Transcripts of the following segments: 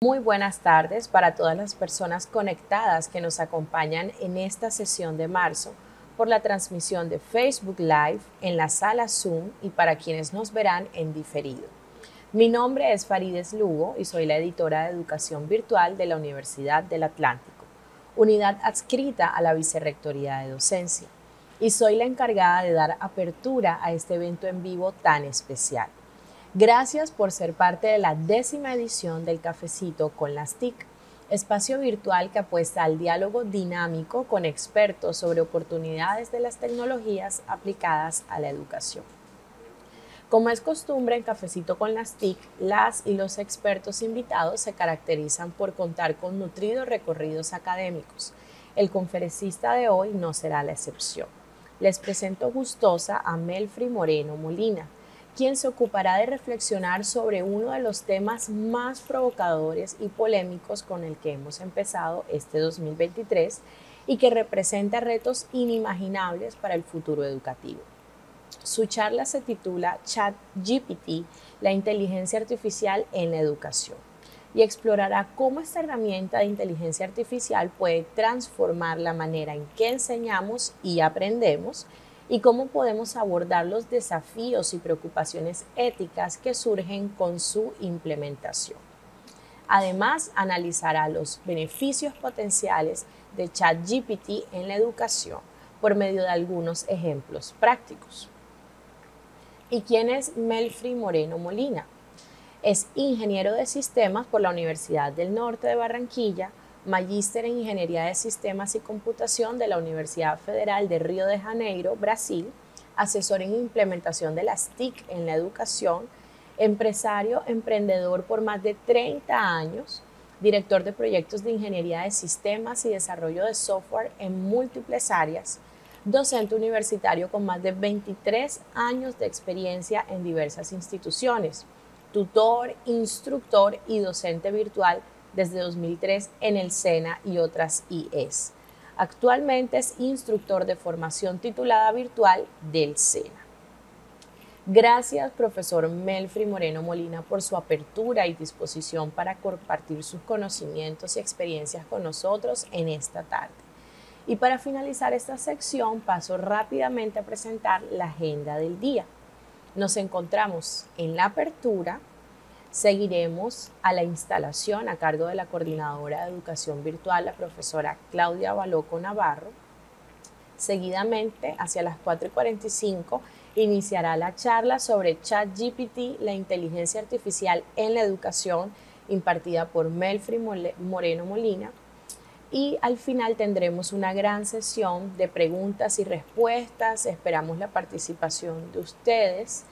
Muy buenas tardes para todas las personas conectadas que nos acompañan en esta sesión de marzo por la transmisión de Facebook Live en la sala Zoom y para quienes nos verán en diferido. Mi nombre es Farides Lugo y soy la editora de Educación Virtual de la Universidad del Atlántico, unidad adscrita a la Vicerrectoría de Docencia, y soy la encargada de dar apertura a este evento en vivo tan especial. Gracias por ser parte de la 10ª edición del Cafecito con las TIC, espacio virtual que apuesta al diálogo dinámico con expertos sobre oportunidades de las tecnologías aplicadas a la educación. Como es costumbre en Cafecito con las TIC, las y los expertos invitados se caracterizan por contar con nutridos recorridos académicos. El conferencista de hoy no será la excepción. Les presento gustosa a Melfry Moreno Molina, quien se ocupará de reflexionar sobre uno de los temas más provocadores y polémicos con el que hemos empezado este 2023 y que representa retos inimaginables para el futuro educativo. Su charla se titula ChatGPT, la inteligencia artificial en la educación, y explorará cómo esta herramienta de inteligencia artificial puede transformar la manera en que enseñamos y aprendemos y cómo podemos abordar los desafíos y preocupaciones éticas que surgen con su implementación. Además, analizará los beneficios potenciales de ChatGPT en la educación por medio de algunos ejemplos prácticos. ¿Y quién es Melfry Moreno Molina? Es ingeniero de sistemas por la Universidad del Norte de Barranquilla, magíster en Ingeniería de Sistemas y Computación de la Universidad Federal de Río de Janeiro, Brasil, asesor en implementación de las TIC en la educación, empresario, emprendedor por más de 30 años, director de proyectos de Ingeniería de Sistemas y desarrollo de software en múltiples áreas, docente universitario con más de 23 años de experiencia en diversas instituciones, tutor, instructor y docente virtual desde 2003 en el SENA y otras IES. Actualmente es instructor de formación titulada virtual del SENA. Gracias, profesor Melfry Moreno Molina, por su apertura y disposición para compartir sus conocimientos y experiencias con nosotros en esta tarde. Y para finalizar esta sección, paso rápidamente a presentar la agenda del día. Nos encontramos en la apertura. Seguiremos a la instalación a cargo de la coordinadora de educación virtual, la profesora Claudia Baloco Navarro. Seguidamente, hacia las 4:45, iniciará la charla sobre ChatGPT, la inteligencia artificial en la educación, impartida por Melfry Moreno Molina. Y al final tendremos una gran sesión de preguntas y respuestas. Esperamos la participación de ustedes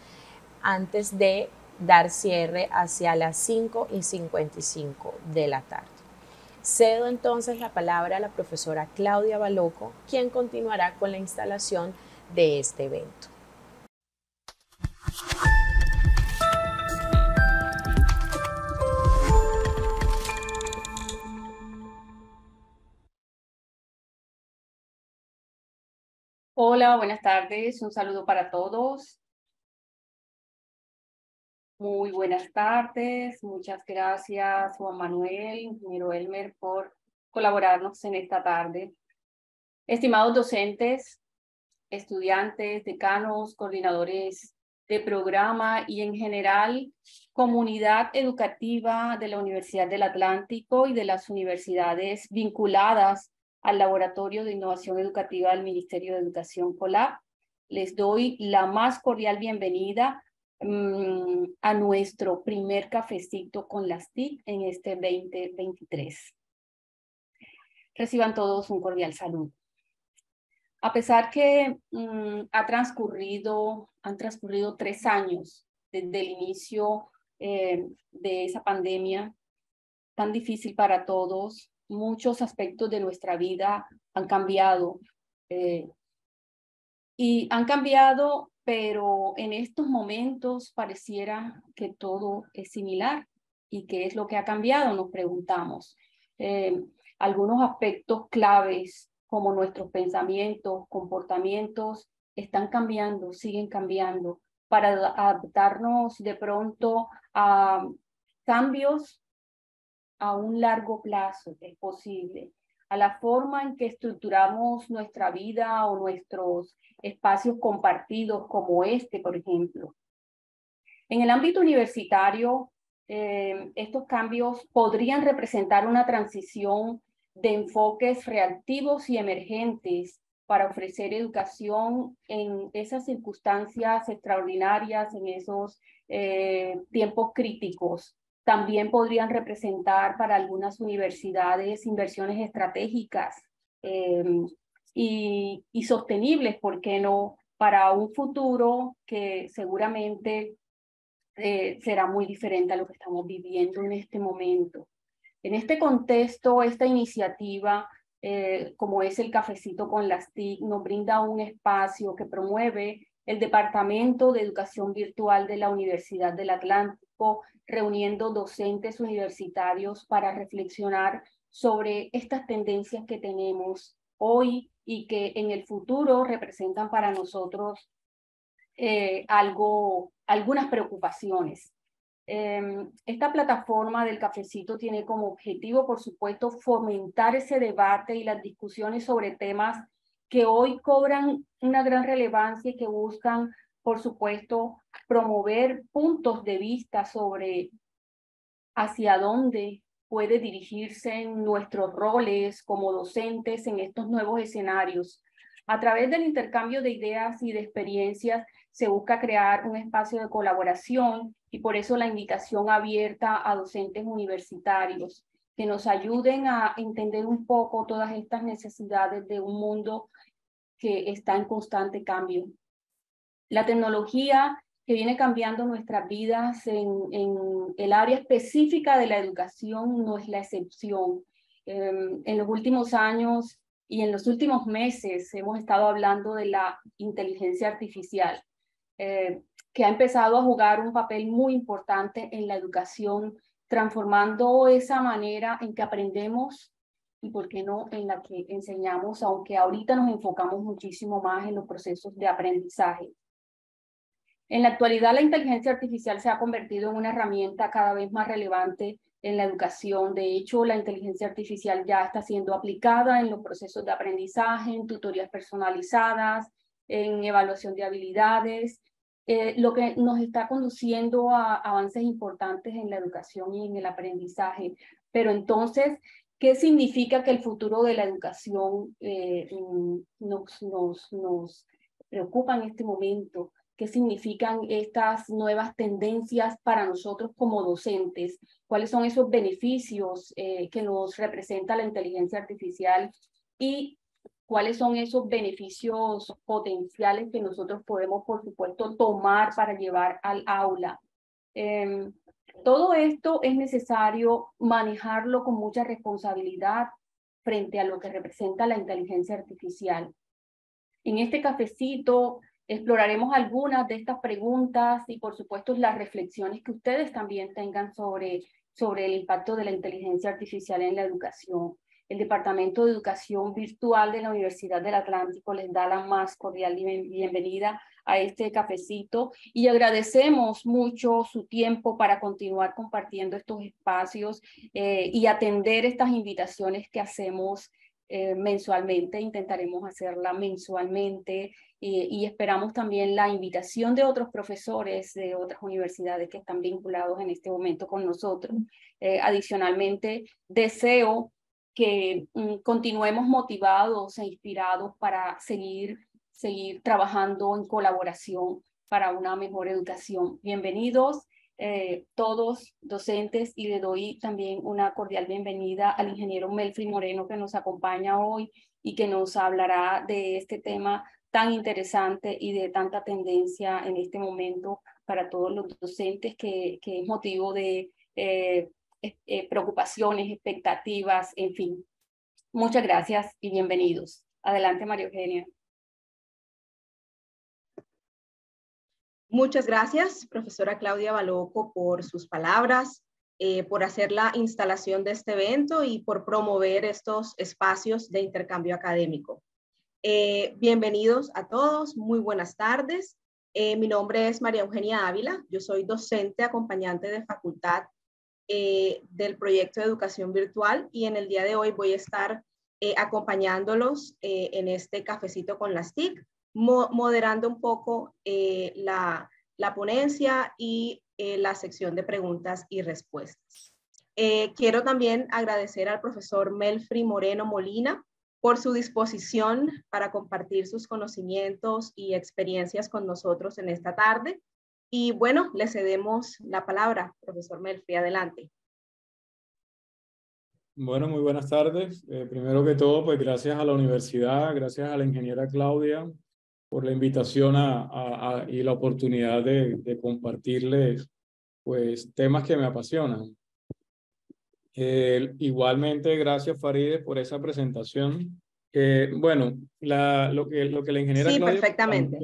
antes de dar cierre hacia las 5:55 de la tarde. Cedo entonces la palabra a la profesora Claudia Baloco, quien continuará con la instalación de este evento. Hola, buenas tardes. Un saludo para todos. Muy buenas tardes. Muchas gracias, Juan Manuel, ingeniero Elmer, por colaborarnos en esta tarde. Estimados docentes, estudiantes, decanos, coordinadores de programa y en general comunidad educativa de la Universidad del Atlántico y de las universidades vinculadas al Laboratorio de Innovación Educativa del Ministerio de Educación COLAB. Les doy la más cordial bienvenida a nuestro primer cafecito con las TIC en este 2023. Reciban todos un cordial saludo. A pesar que han transcurrido 3 años desde el inicio de esa pandemia tan difícil para todos, muchos aspectos de nuestra vida han cambiado. Y han cambiado, pero en estos momentos pareciera que todo es similar. ¿Y qué es lo que ha cambiado? Nos preguntamos. Algunos aspectos claves, como nuestros pensamientos, comportamientos, están cambiando, siguen cambiando, para adaptarnos de pronto a cambios a un largo plazo es posible, a la forma en que estructuramos nuestra vida o nuestros espacios compartidos como este, por ejemplo. En el ámbito universitario, estos cambios podrían representar una transición de enfoques reactivos y emergentes para ofrecer educación en esas circunstancias extraordinarias, en esos tiempos críticos. También podrían representar para algunas universidades inversiones estratégicas y sostenibles, ¿por qué no?, para un futuro que seguramente será muy diferente a lo que estamos viviendo en este momento. En este contexto, esta iniciativa, como es el Cafecito con las TIC, nos brinda un espacio que promueve el Departamento de Educación Virtual de la Universidad del Atlántico, reuniendo docentes universitarios para reflexionar sobre estas tendencias que tenemos hoy y que en el futuro representan para nosotros algunas preocupaciones. Esta plataforma del Cafecito tiene como objetivo, por supuesto, fomentar ese debate y las discusiones sobre temas que hoy cobran una gran relevancia y que buscan, por supuesto, promover puntos de vista sobre hacia dónde puede dirigirse nuestros roles como docentes en estos nuevos escenarios. A través del intercambio de ideas y de experiencias se busca crear un espacio de colaboración y por eso la invitación abierta a docentes universitarios que nos ayuden a entender un poco todas estas necesidades de un mundo que está en constante cambio. La tecnología que viene cambiando nuestras vidas en el área específica de la educación no es la excepción. En los últimos años y en los últimos meses hemos estado hablando de la inteligencia artificial, que ha empezado a jugar un papel muy importante en la educación, transformando esa manera en que aprendemos y, por qué no, en la que enseñamos, aunque ahorita nos enfocamos muchísimo más en los procesos de aprendizaje. En la actualidad, la inteligencia artificial se ha convertido en una herramienta cada vez más relevante en la educación. De hecho, la inteligencia artificial ya está siendo aplicada en los procesos de aprendizaje, en tutorías personalizadas, en evaluación de habilidades, lo que nos está conduciendo a avances importantes en la educación y en el aprendizaje. Pero entonces, ¿qué significa que el futuro de la educación nos preocupa en este momento? ¿Qué significan estas nuevas tendencias para nosotros como docentes? ¿Cuáles son esos beneficios que nos representa la inteligencia artificial? Y cuáles son esos beneficios potenciales que nosotros podemos, por supuesto, tomar para llevar al aula. Todo esto es necesario manejarlo con mucha responsabilidad frente a lo que representa la inteligencia artificial. En este cafecito exploraremos algunas de estas preguntas y, por supuesto, las reflexiones que ustedes también tengan sobre el impacto de la inteligencia artificial en la educación. El Departamento de Educación Virtual de la Universidad del Atlántico les da la más cordial bienvenida a este cafecito y agradecemos mucho su tiempo para continuar compartiendo estos espacios y atender estas invitaciones que hacemos mensualmente. Intentaremos hacerla mensualmente y esperamos también la invitación de otros profesores de otras universidades que están vinculados en este momento con nosotros. Adicionalmente, deseo que continuemos motivados e inspirados para seguir trabajando en colaboración para una mejor educación. Bienvenidos todos docentes y le doy también una cordial bienvenida al ingeniero Melfry Moreno que nos acompaña hoy y que nos hablará de este tema tan interesante y de tanta tendencia en este momento para todos los docentes que es motivo de preocupaciones, expectativas, en fin. Muchas gracias y bienvenidos. Adelante, María Eugenia. Muchas gracias, profesora Claudia Baloco, por sus palabras, por hacer la instalación de este evento y por promover estos espacios de intercambio académico. Bienvenidos a todos, muy buenas tardes. Mi nombre es María Eugenia Ávila, yo soy docente acompañante de facultad del proyecto de educación virtual, y en el día de hoy voy a estar acompañándolos en este cafecito con las TIC, moderando un poco la ponencia y la sección de preguntas y respuestas. Quiero también agradecer al profesor Melfry Moreno Molina por su disposición para compartir sus conocimientos y experiencias con nosotros en esta tarde. Y bueno, le cedemos la palabra, profesor Melfry, adelante. Bueno, muy buenas tardes. Primero que todo, pues gracias a la universidad, gracias a la ingeniera Claudia por la invitación y la oportunidad de compartirles pues, temas que me apasionan. Igualmente, gracias Farideh por esa presentación. Bueno, lo que la ingeniera Sí, Claudia perfectamente.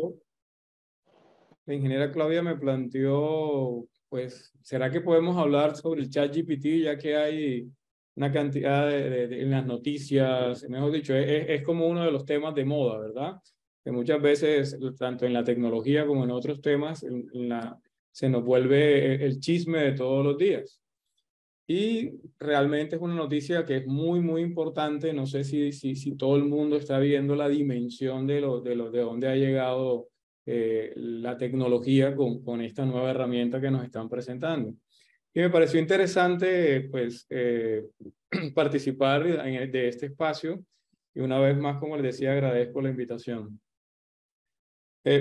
La ingeniera Claudia me planteó, pues, ¿será que podemos hablar sobre el ChatGPT, ya que hay una cantidad en las noticias? Mejor dicho, es como uno de los temas de moda, ¿verdad? Que muchas veces, tanto en la tecnología como en otros temas, se nos vuelve el chisme de todos los días. Y realmente es una noticia que es muy, muy importante. No sé si todo el mundo está viendo la dimensión de dónde ha llegado la tecnología con esta nueva herramienta que nos están presentando. Y me pareció interesante pues, participar de este espacio. Y una vez más, como les decía, agradezco la invitación.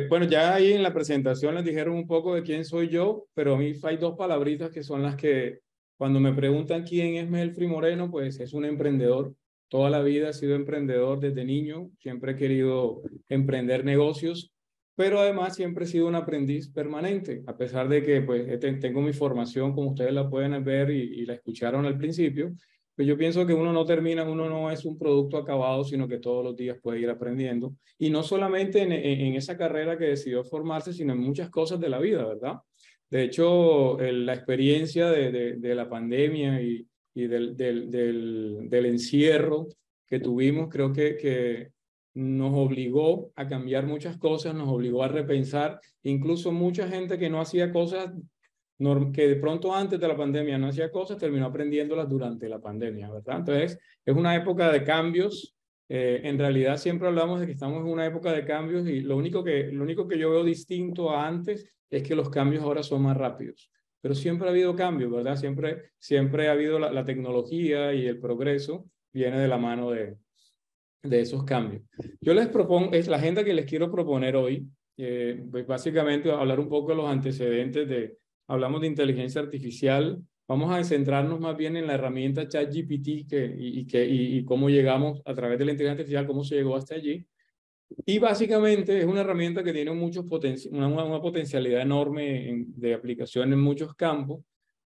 Bueno, ya ahí en la presentación les dijeron un poco de quién soy yo, pero a mí hay dos palabritas que son las que cuando me preguntan quién es Melfry Moreno, pues es un emprendedor. Toda la vida he sido emprendedor desde niño, siempre he querido emprender negocios, pero además siempre he sido un aprendiz permanente, a pesar de que pues tengo mi formación, como ustedes la pueden ver y la escucharon al principio. Pues yo pienso que uno no es un producto acabado, sino que todos los días puede ir aprendiendo. Y no solamente en esa carrera que decidió formarse, sino en muchas cosas de la vida, ¿verdad? De hecho, la experiencia de la pandemia y del encierro que tuvimos, creo que nos obligó a cambiar muchas cosas, nos obligó a repensar. Incluso mucha gente que no hacía cosas que de pronto antes de la pandemia no hacía cosas, terminó aprendiéndolas durante la pandemia, ¿verdad? Entonces, es una época de cambios. En realidad siempre hablamos de que estamos en una época de cambios y lo único que yo veo distinto a antes es que los cambios ahora son más rápidos. Pero siempre ha habido cambios, ¿verdad? Siempre ha habido la tecnología y el progreso viene de la mano de esos cambios. Yo les propongo, es la agenda que les quiero proponer hoy, pues básicamente hablar un poco de los antecedentes hablamos de inteligencia artificial, vamos a centrarnos más bien en la herramienta ChatGPT y cómo llegamos a través de la inteligencia artificial, cómo se llegó hasta allí. Y básicamente es una herramienta que tiene una potencialidad enorme de aplicación en muchos campos,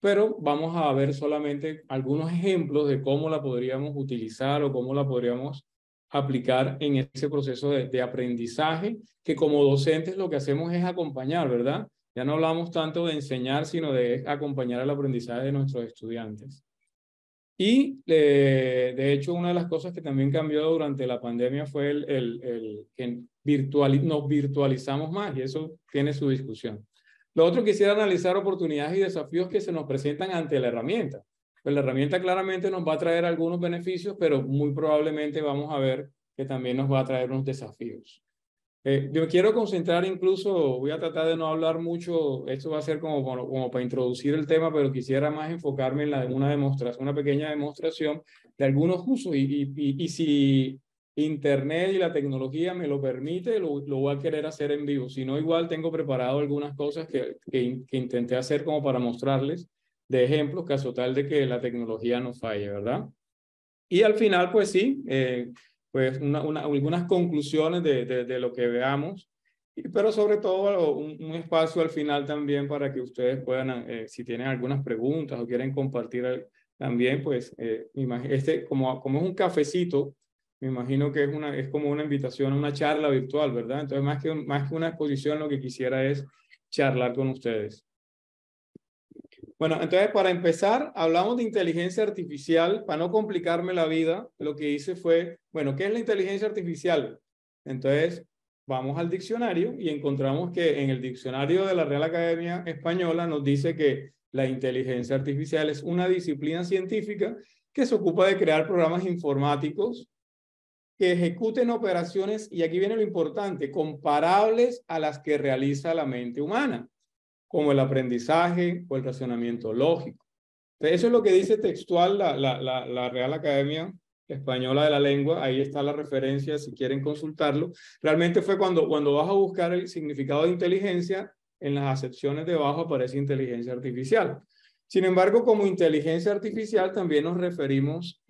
pero vamos a ver solamente algunos ejemplos de cómo la podríamos utilizar o cómo la podríamos aplicar en ese proceso de aprendizaje, que como docentes lo que hacemos es acompañar, ¿verdad? Ya no hablamos tanto de enseñar, sino de acompañar el aprendizaje de nuestros estudiantes. Y de hecho, una de las cosas que también cambió durante la pandemia fue que nos virtualizamos más, y eso tiene su discusión. Lo otro, quisiera analizar oportunidades y desafíos que se nos presentan ante la herramienta. Pues la herramienta claramente nos va a traer algunos beneficios, pero muy probablemente vamos a ver que también nos va a traer unos desafíos. Yo quiero concentrar incluso, voy a tratar de no hablar mucho, esto va a ser como para introducir el tema, pero quisiera más enfocarme en una pequeña demostración de algunos usos y si Internet y la tecnología me lo permite, lo voy a querer hacer en vivo. Si no, igual tengo preparado algunas cosas que intenté hacer como para mostrarles de ejemplos, caso tal de que la tecnología no falle, ¿verdad? Y al final, pues sí, pues algunas conclusiones de lo que veamos, pero sobre todo un espacio al final también para que ustedes puedan, si tienen algunas preguntas o quieren compartir también, pues como es un cafecito, me imagino que es como una invitación a una charla virtual, ¿verdad? Entonces, más que una exposición, lo que quisiera es charlar con ustedes. Bueno, entonces para empezar, hablamos de inteligencia artificial. Para no complicarme la vida, lo que hice fue, bueno, ¿qué es la inteligencia artificial? Entonces, vamos al diccionario y encontramos que en el diccionario de la Real Academia Española nos dice que La inteligencia artificial es una disciplina científica que se ocupa de crear programas informáticos que ejecuten operaciones, y aquí viene lo importante, comparables a las que realiza la mente humana, como el aprendizaje o el razonamiento lógico. Entonces, eso es lo que dice textual la Real Academia Española de la Lengua. Ahí está la referencia si quieren consultarlo. Realmente fue cuando vas a buscar el significado de inteligencia, en las acepciones de abajo aparece inteligencia artificial. Sin embargo, como inteligencia artificial también nos referimos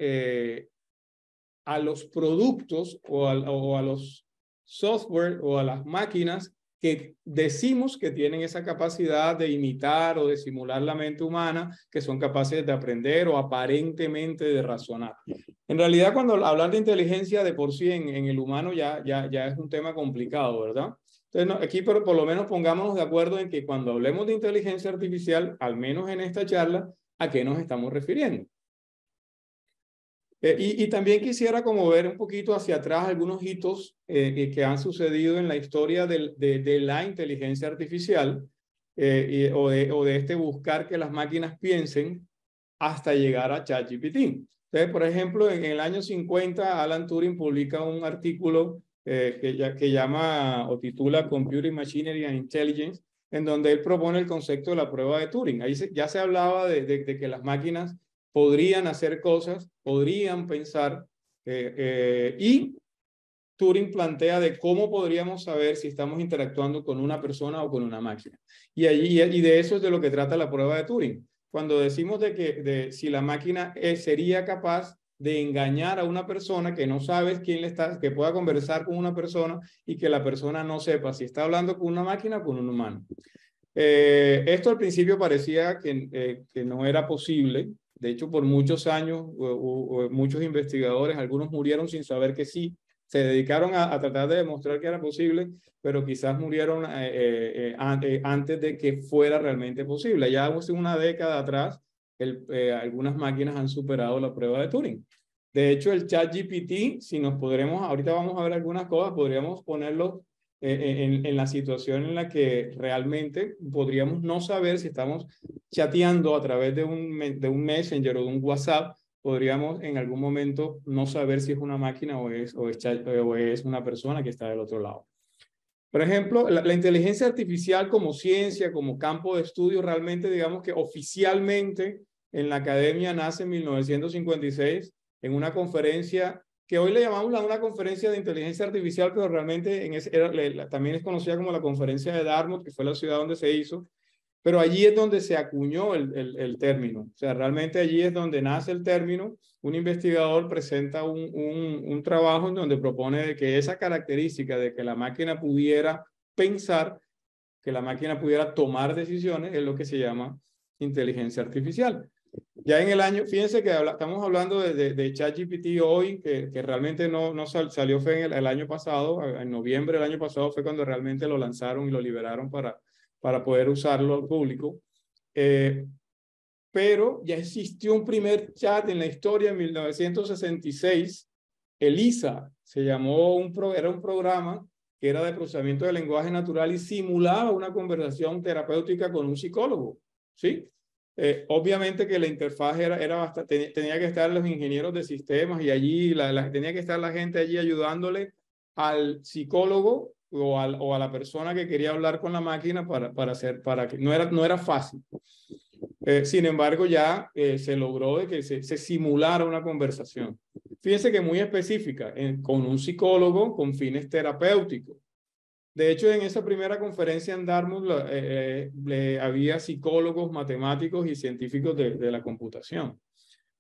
a los productos o a los software o a las máquinas que decimos que tienen esa capacidad de imitar o de simular la mente humana, que son capaces de aprender o aparentemente de razonar. En realidad, cuando hablar de inteligencia de por sí en el humano ya es un tema complicado, ¿verdad? Entonces, no, aquí por lo menos pongámonos de acuerdo en que cuando hablemos de inteligencia artificial, al menos en esta charla, ¿a qué nos estamos refiriendo? Y también quisiera como ver un poquito hacia atrás algunos hitos que han sucedido en la historia de la inteligencia artificial o de este buscar que las máquinas piensen hasta llegar a ChatGPT. Entonces, por ejemplo, en el año 50, Alan Turing publica un artículo que llama o titula Computing Machinery and Intelligence, en donde él propone el concepto de la prueba de Turing. Ahí ya se hablaba de que las máquinas podrían hacer cosas, podrían pensar, y Turing plantea de cómo podríamos saber si estamos interactuando con una persona o con una máquina. Y de eso es de lo que trata la prueba de Turing. Cuando decimos de si la máquina sería capaz de engañar a una persona que no sabes quién le está, que pueda conversar con una persona y que la persona no sepa si está hablando con una máquina o con un humano. Esto al principio parecía que no era posible. De hecho, por muchos años, muchos investigadores, algunos murieron sin saber que sí, se dedicaron a tratar de demostrar que era posible, pero quizás murieron antes de que fuera realmente posible. Ya hace una década atrás, algunas máquinas han superado la prueba de Turing. De hecho, el ChatGPT, si nos podremos, ahorita vamos a ver algunas cosas, podríamos ponerlo en la situación en la que realmente podríamos no saber si estamos chateando a través de un Messenger o de un WhatsApp, podríamos en algún momento no saber si es una máquina o es una persona que está del otro lado. Por ejemplo, la inteligencia artificial como ciencia, como campo de estudio, realmente digamos que oficialmente en la academia nace en 1956 en una conferencia que hoy le llamamos una conferencia de inteligencia artificial, pero realmente también es conocida como la conferencia de Dartmouth, que fue la ciudad donde se hizo, pero allí es donde se acuñó el término. O sea, realmente allí es donde nace el término. Un investigador presenta un trabajo en donde propone que esa característica de que la máquina pudiera pensar, que la máquina pudiera tomar decisiones, es lo que se llama inteligencia artificial. Ya en el año, fíjense que estamos hablando de ChatGPT hoy, que realmente no salió, fue el año pasado, en noviembre del año pasado fue cuando realmente lo lanzaron y lo liberaron para poder usarlo al público. Pero ya existió un primer chat en la historia en 1966, ELIZA, se llamó, era un programa que era de procesamiento de lenguaje natural y simulaba una conversación terapéutica con un psicólogo, ¿sí? Obviamente que la interfaz era bastante, tenía que estar los ingenieros de sistemas y allí tenía que estar la gente allí ayudándole al psicólogo o a la persona que quería hablar con la máquina para que no era fácil. Sin embargo, ya se logró de que se simulara una conversación. Fíjense que muy específica, con un psicólogo con fines terapéuticos. De hecho, en esa primera conferencia en Dartmouth había psicólogos, matemáticos y científicos de la computación.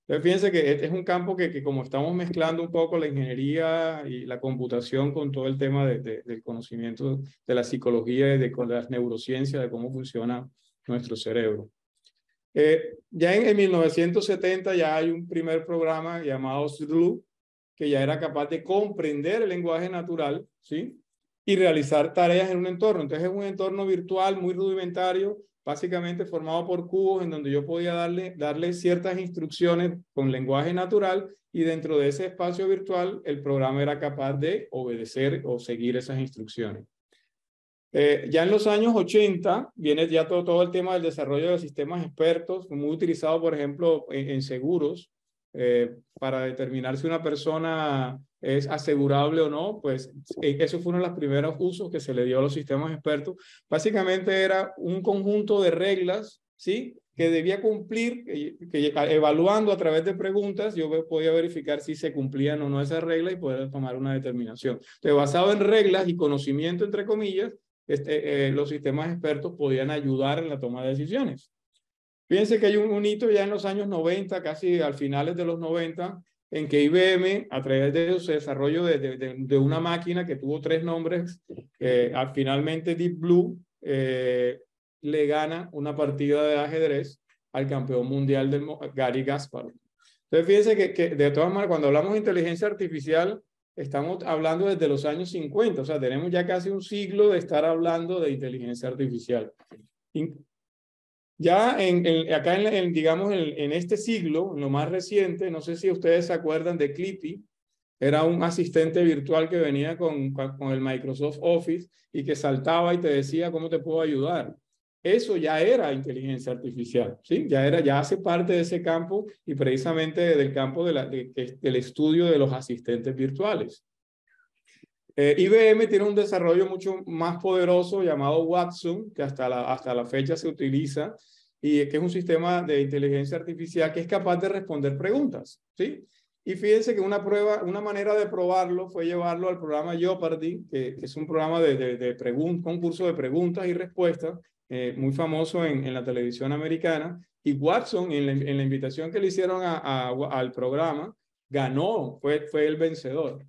Entonces, fíjense que este es un campo que como estamos mezclando un poco la ingeniería y la computación con todo el tema del conocimiento de la psicología y de las neurociencias, de cómo funciona nuestro cerebro. Ya en 1970 ya hay un primer programa llamado SLUG, que ya era capaz de comprender el lenguaje natural, ¿sí? Y realizar tareas en un entorno. Entonces es un entorno virtual muy rudimentario, básicamente formado por cubos en donde yo podía darle ciertas instrucciones con lenguaje natural y dentro de ese espacio virtual el programa era capaz de obedecer o seguir esas instrucciones. Ya en los años 80 viene ya todo el tema del desarrollo de sistemas expertos, muy utilizado, por ejemplo, en seguros, para determinar si una persona es asegurable o no. Pues eso fue uno de los primeros usos que se le dio a los sistemas expertos. Básicamente era un conjunto de reglas, ¿sí?, que debía cumplir, que evaluando a través de preguntas, yo podía verificar si se cumplían o no esas reglas y poder tomar una determinación. Entonces, basado en reglas y conocimiento, entre comillas, los sistemas expertos podían ayudar en la toma de decisiones. Fíjense que hay un hito ya en los años 90, casi al finales de los 90, en que IBM, a través de su desarrollo de una máquina que tuvo 3 nombres, finalmente Deep Blue, le gana una partida de ajedrez al campeón mundial Garry Kasparov. Entonces, fíjense que de todas maneras, cuando hablamos de inteligencia artificial, estamos hablando desde los años 50, o sea, tenemos ya casi un siglo de estar hablando de inteligencia artificial. Ya acá digamos, en este siglo, en lo más reciente, no sé si ustedes se acuerdan de Clippy, era un asistente virtual que venía con el Microsoft Office y que saltaba y te decía cómo te puedo ayudar. Eso ya era inteligencia artificial, ¿sí? Ya hace parte de ese campo y precisamente del campo del estudio de los asistentes virtuales. IBM tiene un desarrollo mucho más poderoso llamado Watson, que hasta la fecha se utiliza, y que es un sistema de inteligencia artificial que es capaz de responder preguntas, ¿sí? Y fíjense que una manera de probarlo fue llevarlo al programa Jeopardy, que es un programa concurso de preguntas y respuestas, muy famoso en la televisión americana. Y Watson, en la invitación que le hicieron al programa, ganó, fue el vencedor.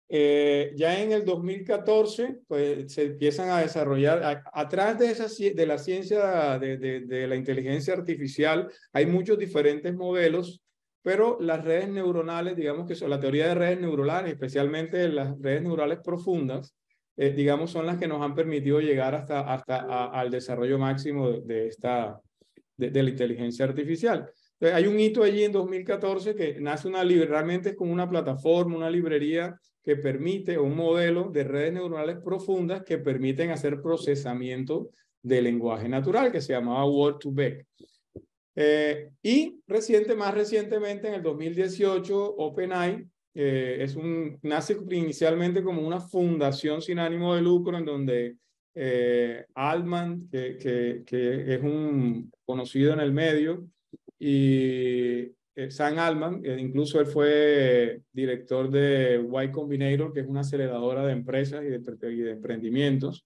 Ya en el 2014, pues se empiezan a desarrollar, atrás de la ciencia de la inteligencia artificial, hay muchos diferentes modelos, pero las redes neuronales, digamos que son la teoría de redes neuronales, especialmente las redes neurales profundas, digamos, son las que nos han permitido llegar al desarrollo máximo de la inteligencia artificial. Entonces, hay un hito allí en 2014 que nace realmente es como una plataforma, una librería que permite un modelo de redes neuronales profundas que permiten hacer procesamiento de lenguaje natural, que se llamaba Word2Vec. Y más recientemente, en el 2018, OpenAI nace inicialmente como una fundación sin ánimo de lucro, en donde Altman, que es un conocido en el medio, y Sam Altman, incluso él fue director de Y Combinator, que es una aceleradora de empresas y de emprendimientos.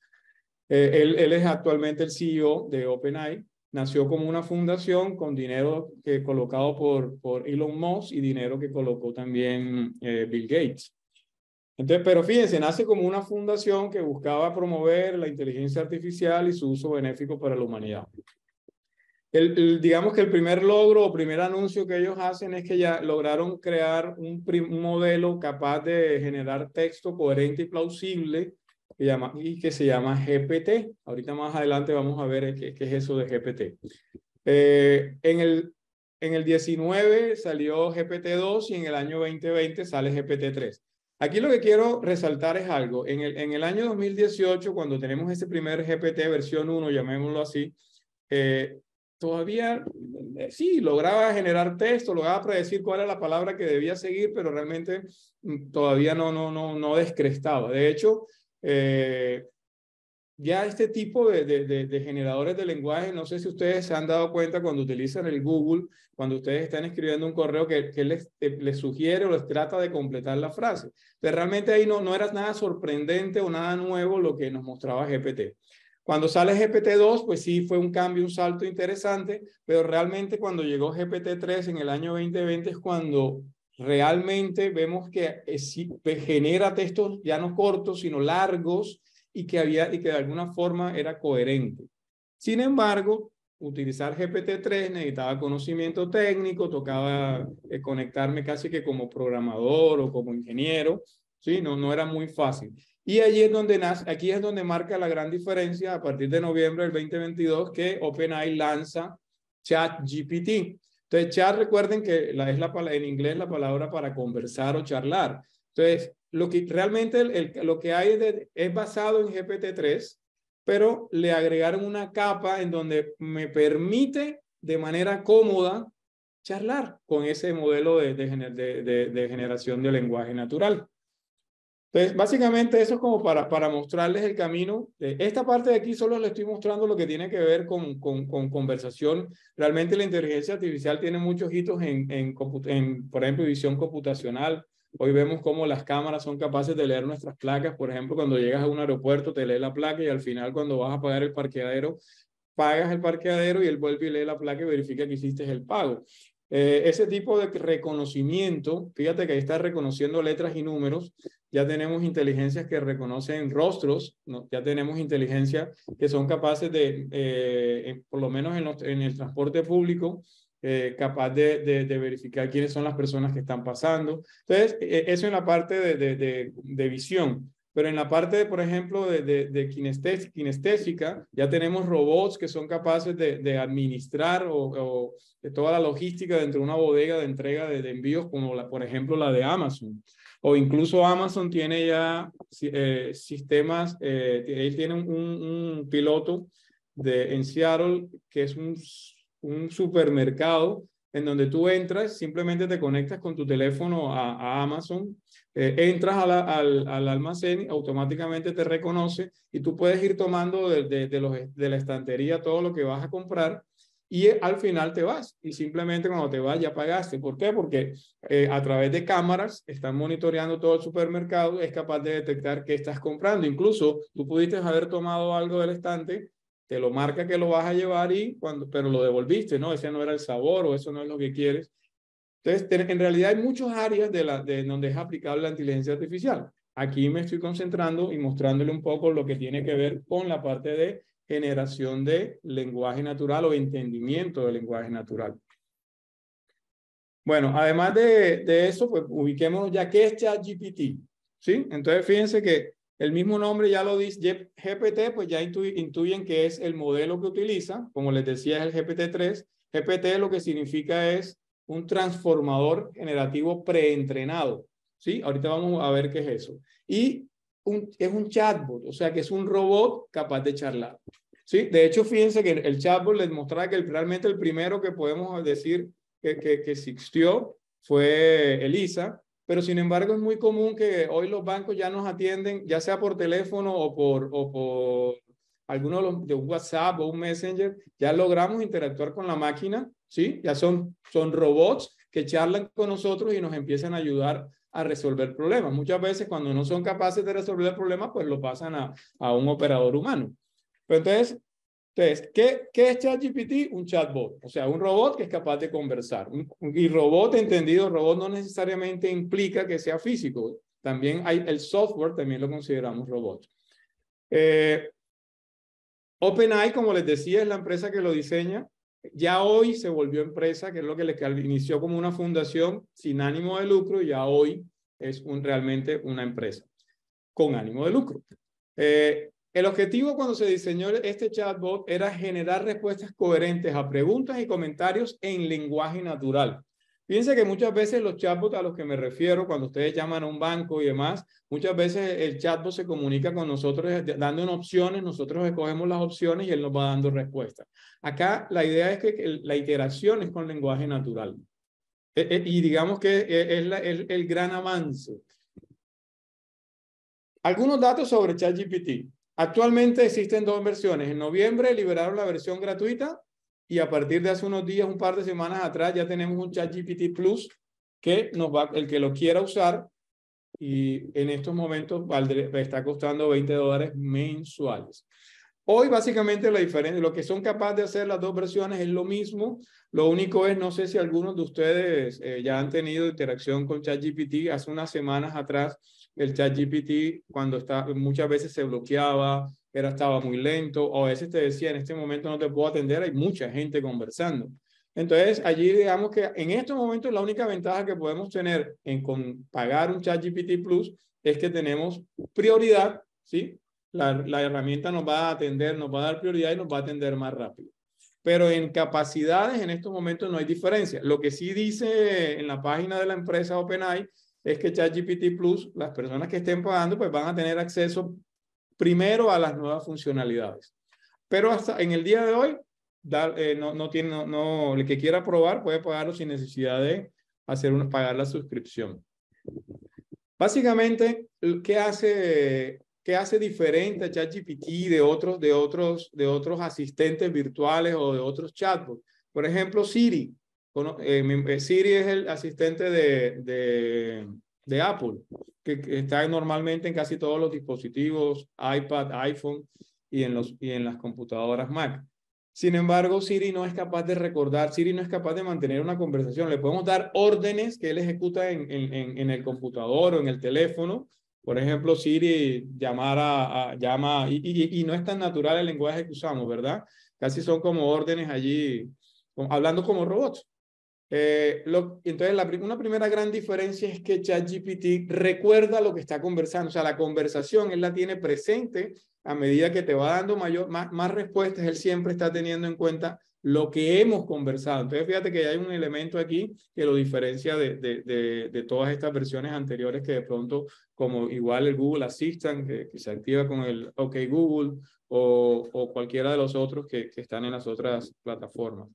Él es actualmente el CEO de OpenAI. Nació como una fundación con dinero colocado por Elon Musk y dinero que colocó también Bill Gates. Entonces, pero fíjense, nace como una fundación que buscaba promover la inteligencia artificial y su uso benéfico para la humanidad. Digamos que el primer logro o primer anuncio que ellos hacen es que ya lograron crear un modelo capaz de generar texto coherente y plausible que se llama GPT. Ahorita más adelante vamos a ver qué es eso de GPT. En el 19 salió GPT-2 y en el año 2020 sale GPT-3. Aquí lo que quiero resaltar es algo. En el año 2018, cuando tenemos ese primer GPT versión 1, llamémoslo así, todavía sí lograba generar texto, lograba predecir cuál era la palabra que debía seguir, pero realmente todavía no descrestaba. De hecho, ya este tipo de generadores de lenguaje, no sé si ustedes se han dado cuenta cuando utilizan el Google, cuando ustedes están escribiendo un correo que les sugiere o les trata de completar la frase. Pero realmente ahí no era nada sorprendente o nada nuevo lo que nos mostraba GPT. Cuando sale GPT-2, pues sí fue un cambio, un salto interesante, pero realmente cuando llegó GPT-3 en el año 2020 es cuando realmente vemos que genera textos ya no cortos, sino largos, y que de alguna forma era coherente. Sin embargo, utilizar GPT-3 necesitaba conocimiento técnico, tocaba conectarme casi que como programador o como ingeniero, ¿sí? No era muy fácil. Y allí es donde aquí es donde marca la gran diferencia a partir de noviembre del 2022 que OpenAI lanza ChatGPT. Entonces, chat, recuerden que en inglés la palabra para conversar o charlar. Entonces, lo que realmente lo que hay es basado en GPT-3, pero le agregaron una capa en donde me permite de manera cómoda charlar con ese modelo de generación de lenguaje natural. Entonces, básicamente eso es como para mostrarles el camino. Esta parte de aquí solo les estoy mostrando lo que tiene que ver con conversación. Realmente la inteligencia artificial tiene muchos hitos por ejemplo, visión computacional. Hoy vemos cómo las cámaras son capaces de leer nuestras placas. Por ejemplo, cuando llegas a un aeropuerto, te lee la placa y al final cuando vas a pagar el parqueadero, pagas el parqueadero y él vuelve y lee la placa y verifica que hiciste el pago. Ese tipo de reconocimiento, fíjate que ahí está reconociendo letras y números. Ya tenemos inteligencias que reconocen rostros, ¿no? Ya tenemos inteligencias que son capaces de, por lo menos en el transporte público, capaz de verificar quiénes son las personas que están pasando. Entonces, eso en la parte de visión. Pero en la parte, por ejemplo, de kinestésica, ya tenemos robots que son capaces de administrar o de toda la logística dentro de una bodega de entrega de envíos, como por ejemplo la de Amazon. O incluso Amazon tiene ya sistemas, él tiene un piloto en Seattle que es un supermercado en donde tú entras, simplemente te conectas con tu teléfono a Amazon, entras al almacén, automáticamente te reconoce y tú puedes ir tomando de la estantería todo lo que vas a comprar y al final te vas y simplemente cuando te vas ya pagaste. ¿Por qué? Porque a través de cámaras están monitoreando todo el supermercado, es capaz de detectar qué estás comprando. Incluso tú pudiste haber tomado algo del estante, te lo marca que lo vas a llevar pero lo devolviste, ¿no? Ese no era el sabor o eso no es lo que quieres. Entonces, en realidad hay muchas áreas de donde es aplicable la inteligencia artificial. Aquí me estoy concentrando y mostrándole un poco lo que tiene que ver con la parte de generación de lenguaje natural o entendimiento del lenguaje natural. Bueno, además de eso, pues ubiquémonos ya qué es ChatGPT, ¿sí? Entonces, fíjense que el mismo nombre ya lo dice, GPT, pues ya intuyen que es el modelo que utiliza. Como les decía, es el GPT-3. GPT lo que significa es un transformador generativo preentrenado, ¿sí? Ahorita vamos a ver qué es eso. Y es un chatbot, o sea que es un robot capaz de charlar, ¿sí? De hecho, fíjense que el chatbot les mostraba que realmente el primero que podemos decir que existió fue Elisa. Pero sin embargo es muy común que hoy los bancos ya nos atienden, ya sea por teléfono o por alguno de un WhatsApp o un Messenger, ya logramos interactuar con la máquina, ¿sí? Ya son robots que charlan con nosotros y nos empiezan a ayudar a resolver problemas. Muchas veces cuando no son capaces de resolver el problema, pues lo pasan a un operador humano. Pero entonces, ¿qué es ChatGPT? Un chatbot, o sea, un robot que es capaz de conversar. Y robot, entendido, robot no necesariamente implica que sea físico. También hay el software, también lo consideramos robot. OpenAI, como les decía, es la empresa que lo diseña. Ya hoy se volvió empresa, que es lo que inició como una fundación sin ánimo de lucro, y ya hoy es realmente una empresa con ánimo de lucro. El objetivo cuando se diseñó este chatbot era generar respuestas coherentes a preguntas y comentarios en lenguaje natural. Fíjense que muchas veces los chatbots a los que me refiero, cuando ustedes llaman a un banco y demás, muchas veces el chatbot se comunica con nosotros dándonos opciones, nosotros escogemos las opciones y él nos va dando respuestas. Acá la idea es que la iteración es con lenguaje natural. Y digamos que es el gran avance. Algunos datos sobre ChatGPT. Actualmente existen dos versiones. En noviembre liberaron la versión gratuita y a partir de hace unos días, un par de semanas atrás, ya tenemos un ChatGPT Plus que el que lo quiera usar, y en estos momentos está costando $20 mensuales. Hoy básicamente la diferencia, lo que son capaces de hacer las dos versiones es lo mismo. Lo único es, no sé si algunos de ustedes ya han tenido interacción con ChatGPT. Hace unas semanas atrás, el ChatGPT, muchas veces se bloqueaba, estaba muy lento, o a veces te decía, en este momento no te puedo atender, hay mucha gente conversando. Entonces, allí digamos que en estos momentos la única ventaja que podemos tener con pagar un ChatGPT Plus es que tenemos prioridad, ¿sí? La herramienta nos va a atender, nos va a dar prioridad y nos va a atender más rápido. Pero en capacidades en estos momentos no hay diferencia. Lo que sí dice en la página de la empresa OpenAI es que ChatGPT Plus, las personas que estén pagando, pues van a tener acceso primero a las nuevas funcionalidades. Pero hasta en el día de hoy, el que quiera probar puede pagarlo sin necesidad de pagar la suscripción. Básicamente, ¿qué hace diferente a ChatGPT de otros asistentes virtuales o de otros chatbots? Por ejemplo, Siri. Siri es el asistente de Apple, que está normalmente en casi todos los dispositivos, iPad, iPhone y en las computadoras Mac. Sin embargo, Siri no es capaz de recordar, Siri no es capaz de mantener una conversación. Le podemos dar órdenes que él ejecuta en el computador o en el teléfono. Por ejemplo, Siri llama, y no es tan natural el lenguaje que usamos, ¿verdad? Casi son como órdenes allí, hablando como robots. Entonces, una primera gran diferencia es que ChatGPT recuerda lo que está conversando. O sea, la conversación él la tiene presente a medida que te va dando más respuestas. Él siempre está teniendo en cuenta lo que hemos conversado. Entonces, fíjate que hay un elemento aquí que lo diferencia de todas estas versiones anteriores que de pronto, como igual el Google Assistant, que se activa con el OK Google o cualquiera de los otros que están en las otras plataformas.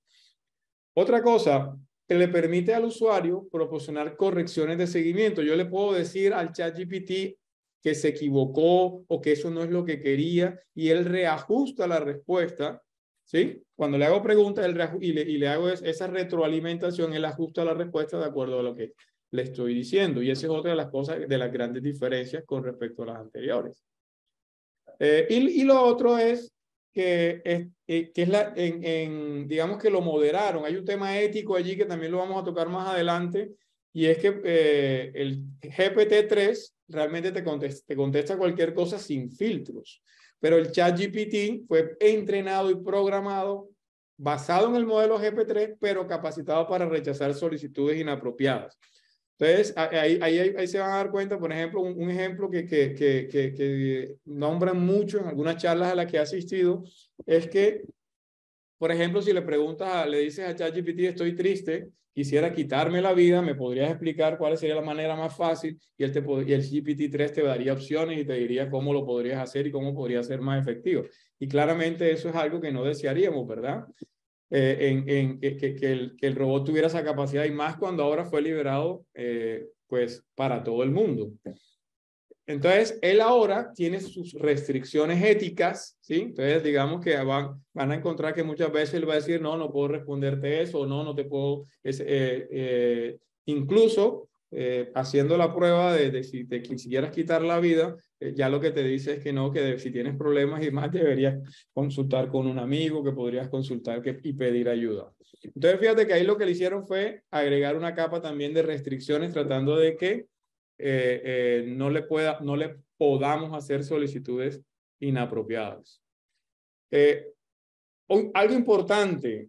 Otra cosa que le permite al usuario proporcionar correcciones de seguimiento. Yo le puedo decir al ChatGPT que se equivocó o que eso no es lo que quería y él reajusta la respuesta, ¿sí? Cuando le hago preguntas y le hago esa retroalimentación, él ajusta la respuesta de acuerdo a lo que le estoy diciendo. Y esa es otra de las cosas, de las grandes diferencias con respecto a las anteriores. Y lo otro es que digamos que lo moderaron. Hay un tema ético allí que también lo vamos a tocar más adelante, y es que el GPT-3 realmente te contesta cualquier cosa sin filtros, pero el ChatGPT fue entrenado y programado basado en el modelo GPT-3, pero capacitado para rechazar solicitudes inapropiadas. Entonces, ahí se van a dar cuenta, por ejemplo, un ejemplo que nombran mucho en algunas charlas a las que he asistido, es que, por ejemplo, si le dices a ChatGPT, estoy triste, quisiera quitarme la vida, ¿me podrías explicar cuál sería la manera más fácil? Y el GPT-3 te daría opciones y te diría cómo lo podrías hacer y cómo podría ser más efectivo. Y claramente eso es algo que no desearíamos, ¿verdad? Que el robot tuviera esa capacidad, y más cuando ahora fue liberado pues para todo el mundo. Entonces, él ahora tiene sus restricciones éticas, ¿sí? Entonces, digamos que van a encontrar que muchas veces él va a decir, no puedo responderte eso, no te puedo, incluso haciendo la prueba de si te quisieras quitar la vida, ya lo que te dice es que no, que si tienes problemas y más deberías consultar con un amigo, que podrías consultar y pedir ayuda. Entonces, fíjate que ahí lo que le hicieron fue agregar una capa también de restricciones, tratando de que no le podamos hacer solicitudes inapropiadas. Algo importante,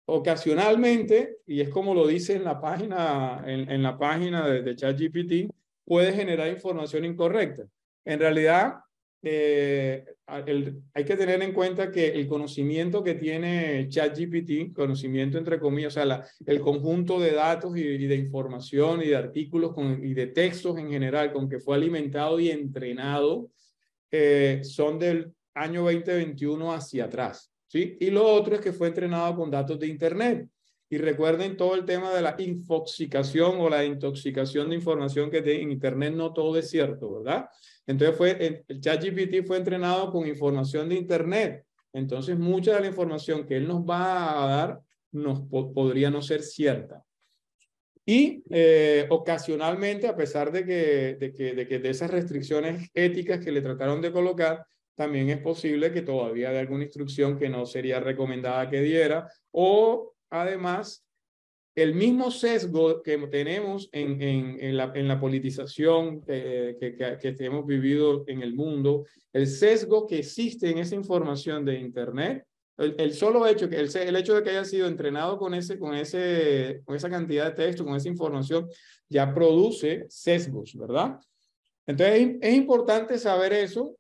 ocasionalmente, y es como lo dice en la página, en la página de ChatGPT, puede generar información incorrecta. En realidad, hay que tener en cuenta que el conocimiento que tiene ChatGPT, conocimiento entre comillas, o sea, el conjunto de datos y de información y de artículos y de textos en general con que fue alimentado y entrenado, son del año 2021 hacia atrás, ¿sí? Y lo otro es que fue entrenado con datos de Internet. Y recuerden todo el tema de la infoxicación o la intoxicación de información que en Internet no todo es cierto, ¿verdad? Entonces el ChatGPT fue entrenado con información de Internet. Entonces mucha de la información que él nos va a dar podría no ser cierta. Y ocasionalmente, a pesar de esas restricciones éticas que le trataron de colocar, también es posible que todavía haya alguna instrucción que no sería recomendada que diera, o además el mismo sesgo que tenemos en la politización que hemos vivido en el mundo, el sesgo que existe en esa información de Internet, el solo hecho, el hecho de que haya sido entrenado con esa cantidad de texto, con esa información, ya produce sesgos, ¿verdad? Entonces es importante saber eso.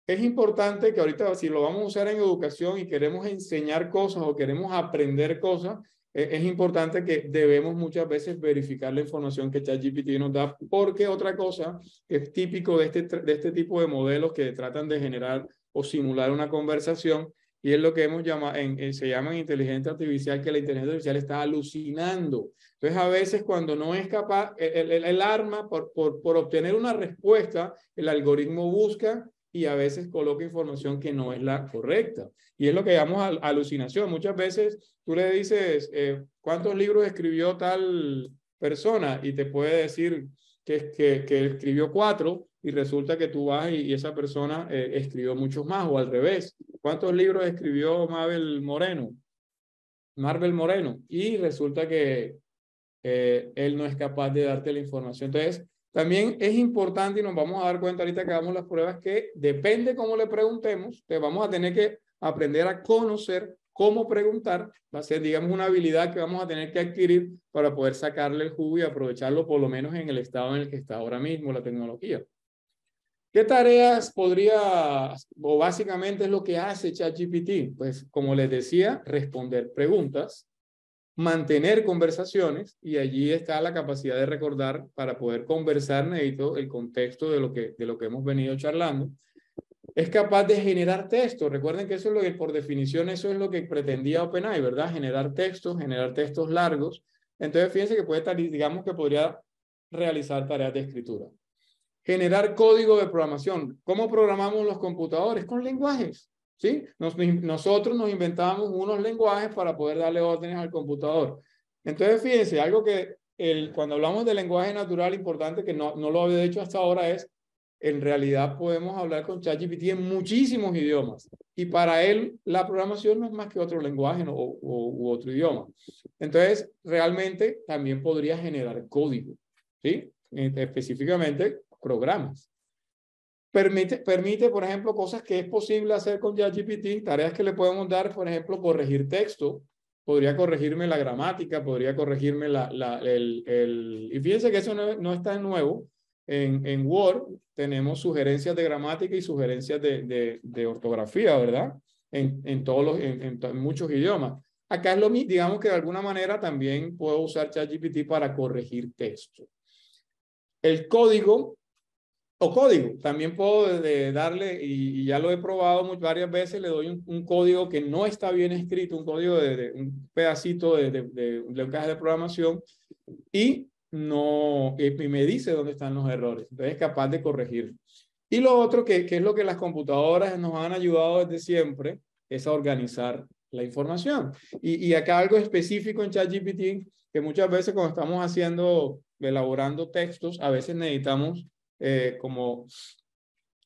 Es importante que ahorita, si lo vamos a usar en educación y queremos enseñar cosas o queremos aprender cosas, es importante que debemos muchas veces verificar la información que ChatGPT nos da, porque otra cosa que es típico de este tipo de modelos que tratan de generar o simular una conversación, y es lo que hemos llamado, se llama inteligencia artificial, que la inteligencia artificial está alucinando. Entonces, a veces cuando no es capaz, el arma por obtener una respuesta, el algoritmo busca y a veces coloca información que no es la correcta. Y es lo que llamamos alucinación. Muchas veces tú le dices, ¿cuántos libros escribió tal persona? Y te puede decir que escribió 4 y resulta que tú vas y esa persona escribió muchos más, o al revés. ¿Cuántos libros escribió Marvel Moreno? Y resulta que él no es capaz de darte la información. Entonces, también es importante, y nos vamos a dar cuenta ahorita que hagamos las pruebas, que depende cómo le preguntemos, te vamos a tener que aprender a conocer cómo preguntar. Va a ser, digamos, una habilidad que vamos a tener que adquirir para poder sacarle el jugo y aprovecharlo por lo menos en el estado en el que está ahora mismo la tecnología. ¿Qué tareas podría, o básicamente es lo que hace ChatGPT? Pues, como les decía, responder preguntas, mantener conversaciones, y allí está la capacidad de recordar. Para poder conversar necesito el contexto de lo que hemos venido charlando. Es capaz de generar texto. Recuerden que eso es lo que, por definición, eso es lo que pretendía OpenAI, ¿verdad? Generar textos largos. Entonces, fíjense que puede estar, digamos que podría realizar tareas de escritura. Generar código de programación. ¿Cómo programamos los computadores? Con lenguajes, ¿sí? Nosotros nos inventamos unos lenguajes para poder darle órdenes al computador. Entonces, fíjense, algo que cuando hablamos de lenguaje natural, importante, que no lo había dicho hasta ahora, es, en realidad podemos hablar con ChatGPT en muchísimos idiomas. Y para él, la programación no es más que otro lenguaje u otro idioma. Entonces, realmente también podría generar código, ¿sí? Específicamente programas. Permite, por ejemplo, cosas que es posible hacer con ChatGPT, tareas que le podemos dar, por ejemplo, corregir texto. Podría corregirme la gramática, podría corregirme y fíjense que eso no es tan nuevo. En Word tenemos sugerencias de gramática y sugerencias de ortografía, ¿verdad? En muchos idiomas. Acá es lo mismo, digamos que de alguna manera también puedo usar ChatGPT para corregir texto. El código, también puedo darle, y ya lo he probado varias veces, le doy un código que no está bien escrito, un código un pedacito de un lenguaje de programación, y me dice dónde están los errores. Entonces es capaz de corregir. Y lo otro, que es lo que las computadoras nos han ayudado desde siempre, es a organizar la información. Y acá algo específico en ChatGPT, que muchas veces cuando estamos elaborando textos, a veces necesitamos como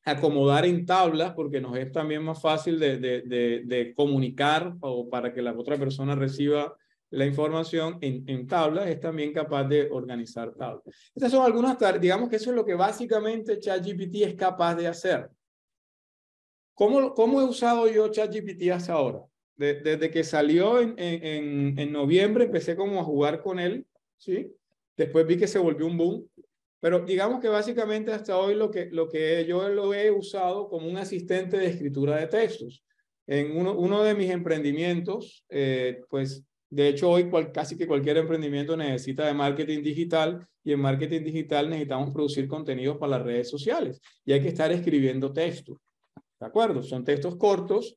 acomodar en tablas, porque nos es también más fácil de comunicar, o para que la otra persona reciba la información en tablas. Es también capaz de organizar tablas. Estas son algunas tareas, digamos que eso es lo que básicamente ChatGPT es capaz de hacer. ¿Cómo he usado yo ChatGPT hasta ahora? Desde que salió en noviembre, empecé como a jugar con él, ¿sí? Después vi que se volvió un boom. Pero digamos que básicamente hasta hoy yo lo he usado como un asistente de escritura de textos. En uno de mis emprendimientos, pues de hecho hoy casi que cualquier emprendimiento necesita de marketing digital, y en marketing digital necesitamos producir contenidos para las redes sociales y hay que estar escribiendo textos. ¿De acuerdo? Son textos cortos,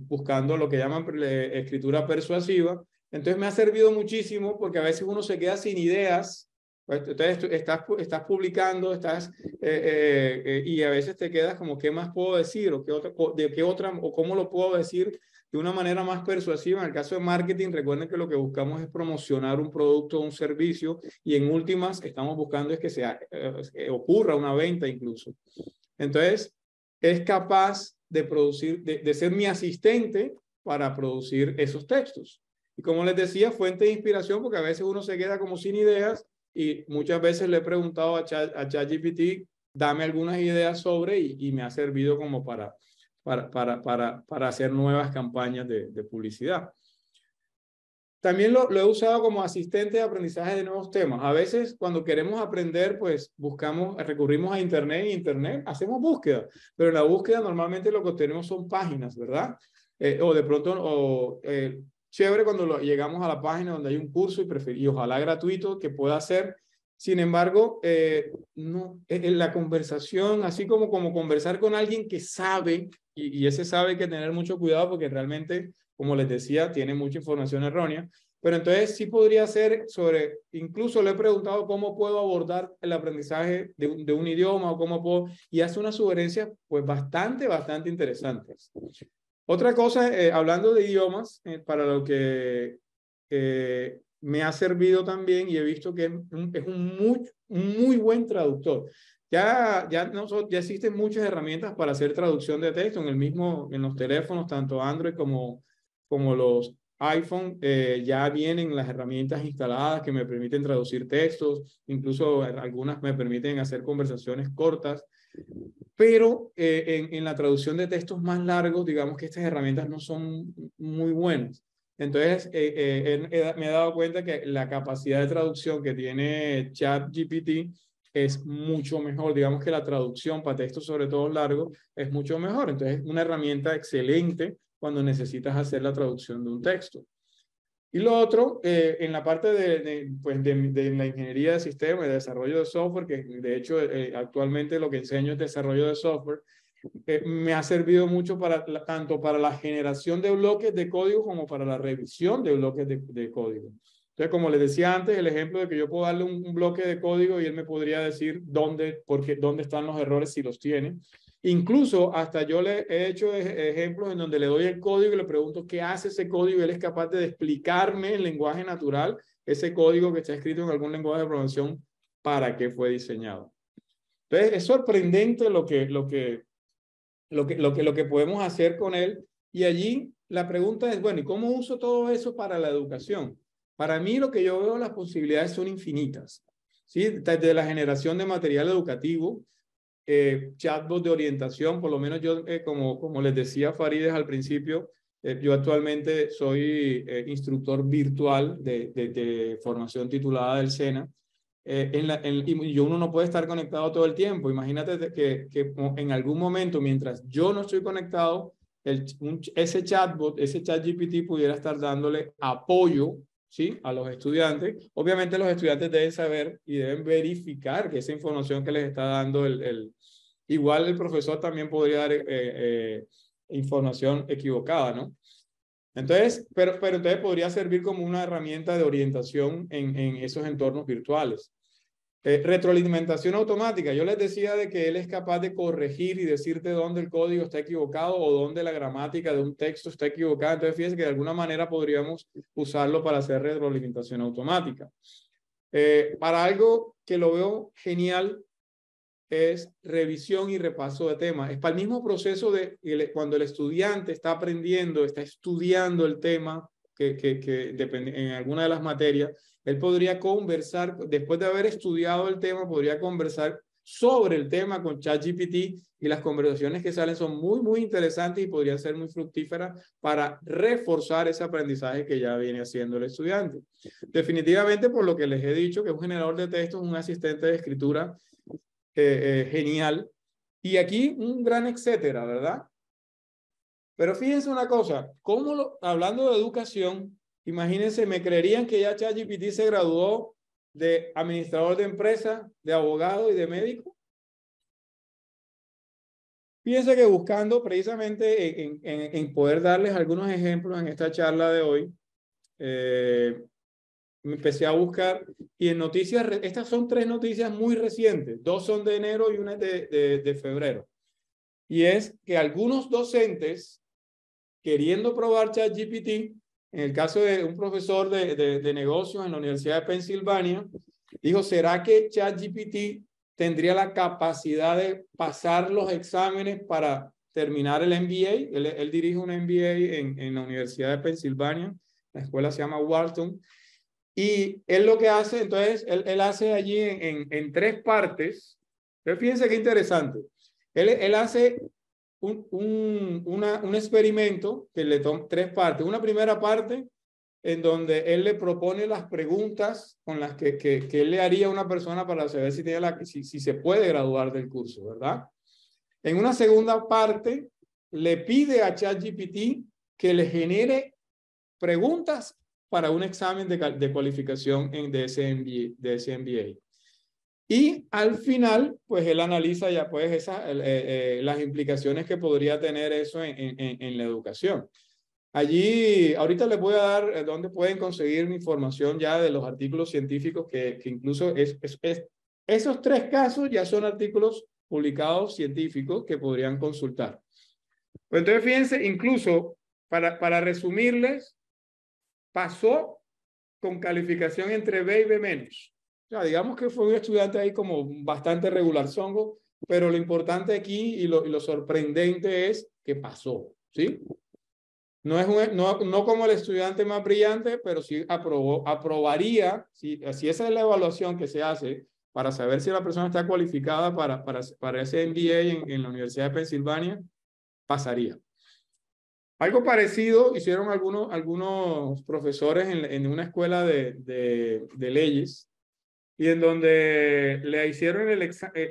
buscando lo que llaman escritura persuasiva. Entonces me ha servido muchísimo, porque a veces uno se queda sin ideas. Entonces estás publicando, y a veces te quedas como, ¿qué más puedo decir? ¿O cómo lo puedo decir de una manera más persuasiva? En el caso de marketing, recuerden que lo que buscamos es promocionar un producto o un servicio, y en últimas estamos buscando es que ocurra una venta incluso. Entonces, es capaz de ser mi asistente para producir esos textos. Y como les decía, fuente de inspiración, porque a veces uno se queda como sin ideas, y muchas veces le he preguntado a ChatGPT, dame algunas ideas y me ha servido como para hacer nuevas campañas de publicidad. También lo he usado como asistente de aprendizaje de nuevos temas. A veces cuando queremos aprender, pues recurrimos a Internet, y Internet hacemos búsqueda, pero en la búsqueda normalmente lo que obtenemos son páginas, ¿verdad? O de pronto chévere cuando llegamos a la página donde hay un curso y ojalá gratuito que pueda hacer. Sin embargo, no, en la conversación, así como conversar con alguien que sabe, y ese sabe hay que tener mucho cuidado porque realmente, como les decía, tiene mucha información errónea. Pero entonces sí podría ser sobre, incluso le he preguntado cómo puedo abordar el aprendizaje de un idioma o cómo puedo, y hace unas sugerencias pues bastante interesantes. Otra cosa, hablando de idiomas, para lo que me ha servido también y he visto que es un muy buen traductor. Ya existen muchas herramientas para hacer traducción de texto en los teléfonos, tanto Android como los iPhone, ya vienen las herramientas instaladas que me permiten traducir textos, incluso algunas me permiten hacer conversaciones cortas, pero en la traducción de textos más largos, digamos que estas herramientas no son muy buenas. Entonces, me he dado cuenta que la capacidad de traducción que tiene ChatGPT es mucho mejor. Digamos que la traducción para textos, sobre todo largos, es mucho mejor. Entonces, una herramienta excelente cuando necesitas hacer la traducción de un texto. Y lo otro, en la parte de la ingeniería de sistemas y de desarrollo de software, que de hecho actualmente lo que enseño es desarrollo de software, me ha servido mucho tanto para la generación de bloques de código como para la revisión de bloques de código. Entonces, como les decía antes, el ejemplo de que yo puedo darle un bloque de código y él me podría decir dónde están los errores si los tiene. Incluso hasta yo le he hecho ejemplos en donde le doy el código y le pregunto qué hace ese código y él es capaz de explicarme en lenguaje natural ese código que está escrito en algún lenguaje de programación para qué fue diseñado. Entonces, es sorprendente lo que podemos hacer con él. Y allí la pregunta es, bueno, ¿y cómo uso todo eso para la educación? Para mí lo que yo veo, las posibilidades son infinitas, ¿sí? Desde la generación de material educativo, chatbot de orientación, por lo menos yo, como les decía Farides al principio, yo actualmente soy instructor virtual de formación titulada del SENA. Y uno no puede estar conectado todo el tiempo. Imagínate que en algún momento, mientras yo no estoy conectado, ese chatbot, ese ChatGPT pudiera estar dándole apoyo, ¿sí?, a los estudiantes. Obviamente los estudiantes deben saber y deben verificar que esa información que les está dando igual el profesor también podría dar información equivocada, ¿no? Entonces, pero entonces podría servir como una herramienta de orientación en esos entornos virtuales. Retroalimentación automática. Yo les decía de que él es capaz de corregir y decirte dónde el código está equivocado o dónde la gramática de un texto está equivocada. Entonces, fíjense que de alguna manera podríamos usarlo para hacer retroalimentación automática. Para algo que lo veo genial es revisión y repaso de temas. Es para el mismo proceso de cuando el estudiante está aprendiendo, está estudiando el tema que depende en alguna de las materias, él podría conversar, después de haber estudiado el tema, podría conversar sobre el tema con ChatGPT y las conversaciones que salen son muy interesantes y podrían ser muy fructíferas para reforzar ese aprendizaje que ya viene haciendo el estudiante. Definitivamente, por lo que les he dicho, que es un generador de textos, un asistente de escritura genial. Y aquí un gran etcétera, ¿verdad? Pero fíjense una cosa, hablando de educación, imagínense, me creerían que ya ChatGPT se graduó de administrador de empresa, de abogado y de médico. Fíjense que buscando precisamente en poder darles algunos ejemplos en esta charla de hoy, me empecé a buscar y en noticias, estas son 3 noticias muy recientes, 2 son de enero y una es de febrero. Y es que algunos docentes, queriendo probar ChatGPT, en el caso de un profesor de negocios en la Universidad de Pensilvania, dijo, ¿será que ChatGPT tendría la capacidad de pasar los exámenes para terminar el MBA? Él dirige un MBA en la Universidad de Pensilvania, la escuela se llama Wharton. Y él lo que hace, entonces, él hace allí en 3 partes. Pero fíjense qué interesante. Él hace un experimento que le toma 3 partes. Una primera parte en donde él le propone las preguntas con las que él le haría a una persona para saber si se puede graduar del curso, ¿verdad? En una segunda parte, le pide a ChatGPT que le genere preguntas para un examen de cualificación de ese MBA. Y al final, pues él analiza ya pues las implicaciones que podría tener eso en la educación. Allí, ahorita les voy a dar dónde pueden conseguir mi información ya de los artículos científicos que incluso esos 3 casos ya son artículos publicados científicos que podrían consultar. Pues entonces, fíjense, incluso para resumirles, pasó con calificación entre B y B menos. O sea, digamos que fue un estudiante ahí como bastante regular zongo, pero lo importante aquí y lo sorprendente es que pasó, ¿sí? No como el estudiante más brillante, pero sí aprobaría, si esa es la evaluación que se hace para saber si la persona está cualificada para ese MBA en la Universidad de Pensilvania, pasaría. Algo parecido hicieron algunos profesores en una escuela de leyes, y en donde le hicieron el examen,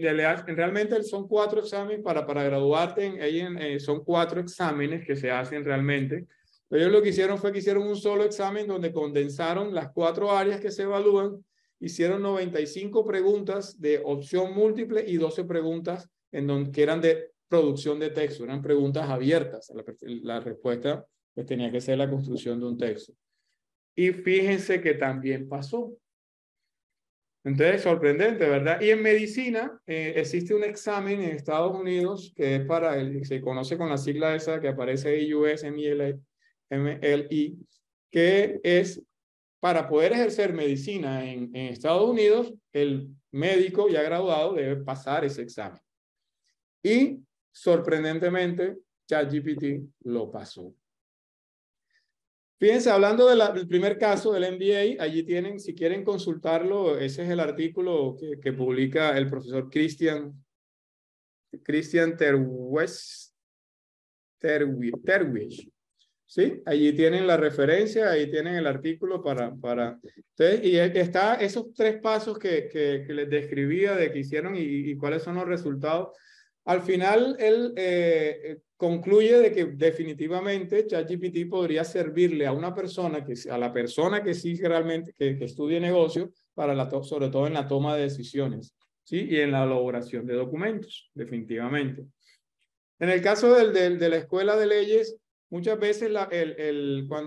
realmente son 4 exámenes para graduarte, son 4 exámenes que se hacen realmente. Pero ellos lo que hicieron fue que hicieron un solo examen donde condensaron las 4 áreas que se evalúan, hicieron 95 preguntas de opción múltiple y 12 preguntas que eran de producción de texto, eran preguntas abiertas. La respuesta pues tenía que ser la construcción de un texto. Y fíjense que también pasó. Entonces, sorprendente, ¿verdad? Y en medicina existe un examen en Estados Unidos que es se conoce con la sigla esa que aparece USMLE, que es para poder ejercer medicina en Estados Unidos, el médico ya graduado debe pasar ese examen. Y sorprendentemente, ChatGPT lo pasó. Fíjense, hablando del primer caso del MBA, allí tienen, si quieren consultarlo, ese es el artículo que publica el profesor Christian Terwiesch. ¿Sí? Allí tienen la referencia, ahí tienen el artículo entonces, y está esos 3 pasos que les describía de que hicieron y cuáles son los resultados. Al final, él concluye de que definitivamente ChatGPT podría servirle a la persona que sí realmente que estudie negocio sobre todo en la toma de decisiones, ¿sí? Y en la elaboración de documentos, definitivamente. En el caso de la escuela de leyes, muchas veces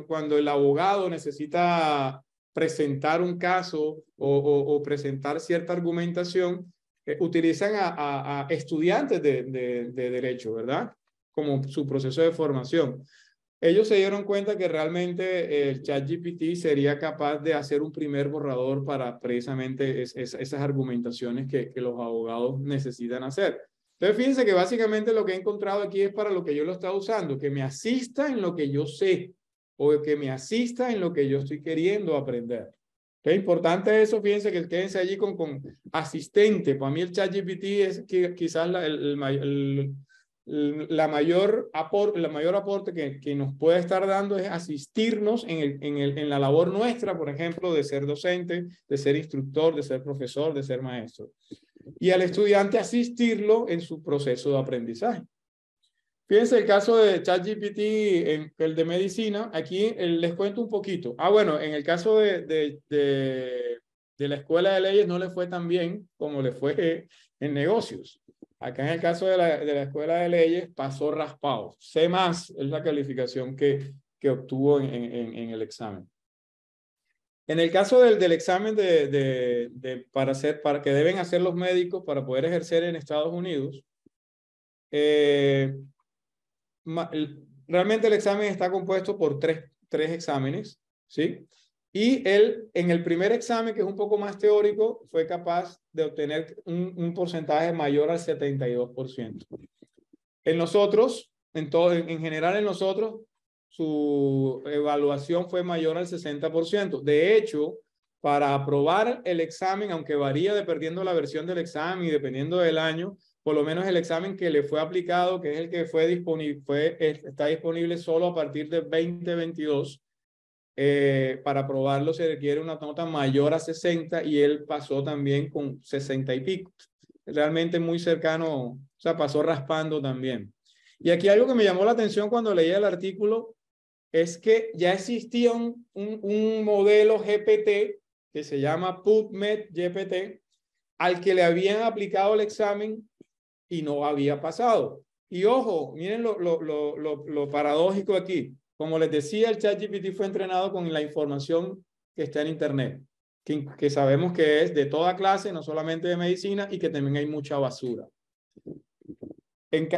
cuando el abogado necesita presentar un caso o presentar cierta argumentación, utilizan a estudiantes de derecho, ¿verdad? Como su proceso de formación. Ellos se dieron cuenta que realmente el ChatGPT sería capaz de hacer un primer borrador para precisamente esas argumentaciones que los abogados necesitan hacer. Entonces, fíjense que básicamente lo que he encontrado aquí es para lo que yo lo estaba usando, que me asista en lo que yo sé o que me asista en lo que yo estoy queriendo aprender. Es importante eso, fíjense que quédense allí con asistente. Para mí el ChatGPT es quizás la mayor aporte que nos puede estar dando es asistirnos en la labor nuestra, por ejemplo, de ser docente, de ser instructor, de ser profesor, de ser maestro. Y al estudiante asistirlo en su proceso de aprendizaje. Fíjense el caso de ChatGPT, el de medicina. Aquí les cuento un poquito. Bueno, en el caso de la escuela de leyes no le fue tan bien como le fue en negocios. Acá en el caso de la escuela de leyes pasó raspado. C+ es la calificación que obtuvo en el examen. En el caso del examen para que deben hacer los médicos para poder ejercer en Estados Unidos, realmente el examen está compuesto por tres exámenes, ¿sí? Y él, en el primer examen, que es un poco más teórico, fue capaz de obtener un porcentaje mayor al 72%. En nosotros, en general en nosotros, su evaluación fue mayor al 60%. De hecho, para aprobar el examen, aunque varía dependiendo la versión del examen y dependiendo del año, por lo menos el examen que le fue aplicado, que es el que está disponible solo a partir de 2022, para aprobarlo se requiere una nota mayor a 60 y él pasó también con 60 y pico. Realmente muy cercano, o sea, pasó raspando también. Y aquí algo que me llamó la atención cuando leía el artículo es que ya existía un modelo GPT que se llama PubMed GPT, al que le habían aplicado el examen y no había pasado. Y ojo, miren lo paradójico aquí. Como les decía, el ChatGPT fue entrenado con la información que está en Internet, que sabemos que es de toda clase, no solamente de medicina, y que también hay mucha basura.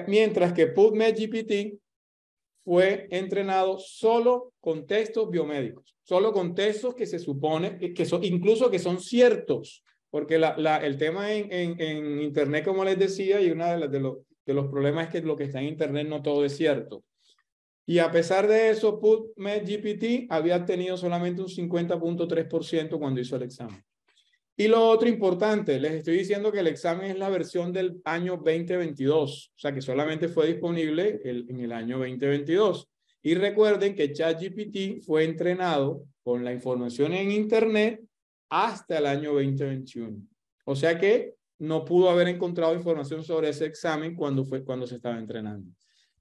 Mientras que PubMed GPT fue entrenado solo con textos biomédicos, solo con textos que se supone que son, incluso que son ciertos, porque el tema en Internet, como les decía, y uno de los problemas es que lo que está en Internet no todo es cierto. Y a pesar de eso, PubMed GPT había tenido solamente un 50.3% cuando hizo el examen. Y lo otro importante, les estoy diciendo que el examen es la versión del año 2022, o sea que solamente fue disponible en el año 2022. Y recuerden que ChatGPT fue entrenado con la información en Internet hasta el año 2021. O sea que no pudo haber encontrado información sobre ese examen cuando se estaba entrenando.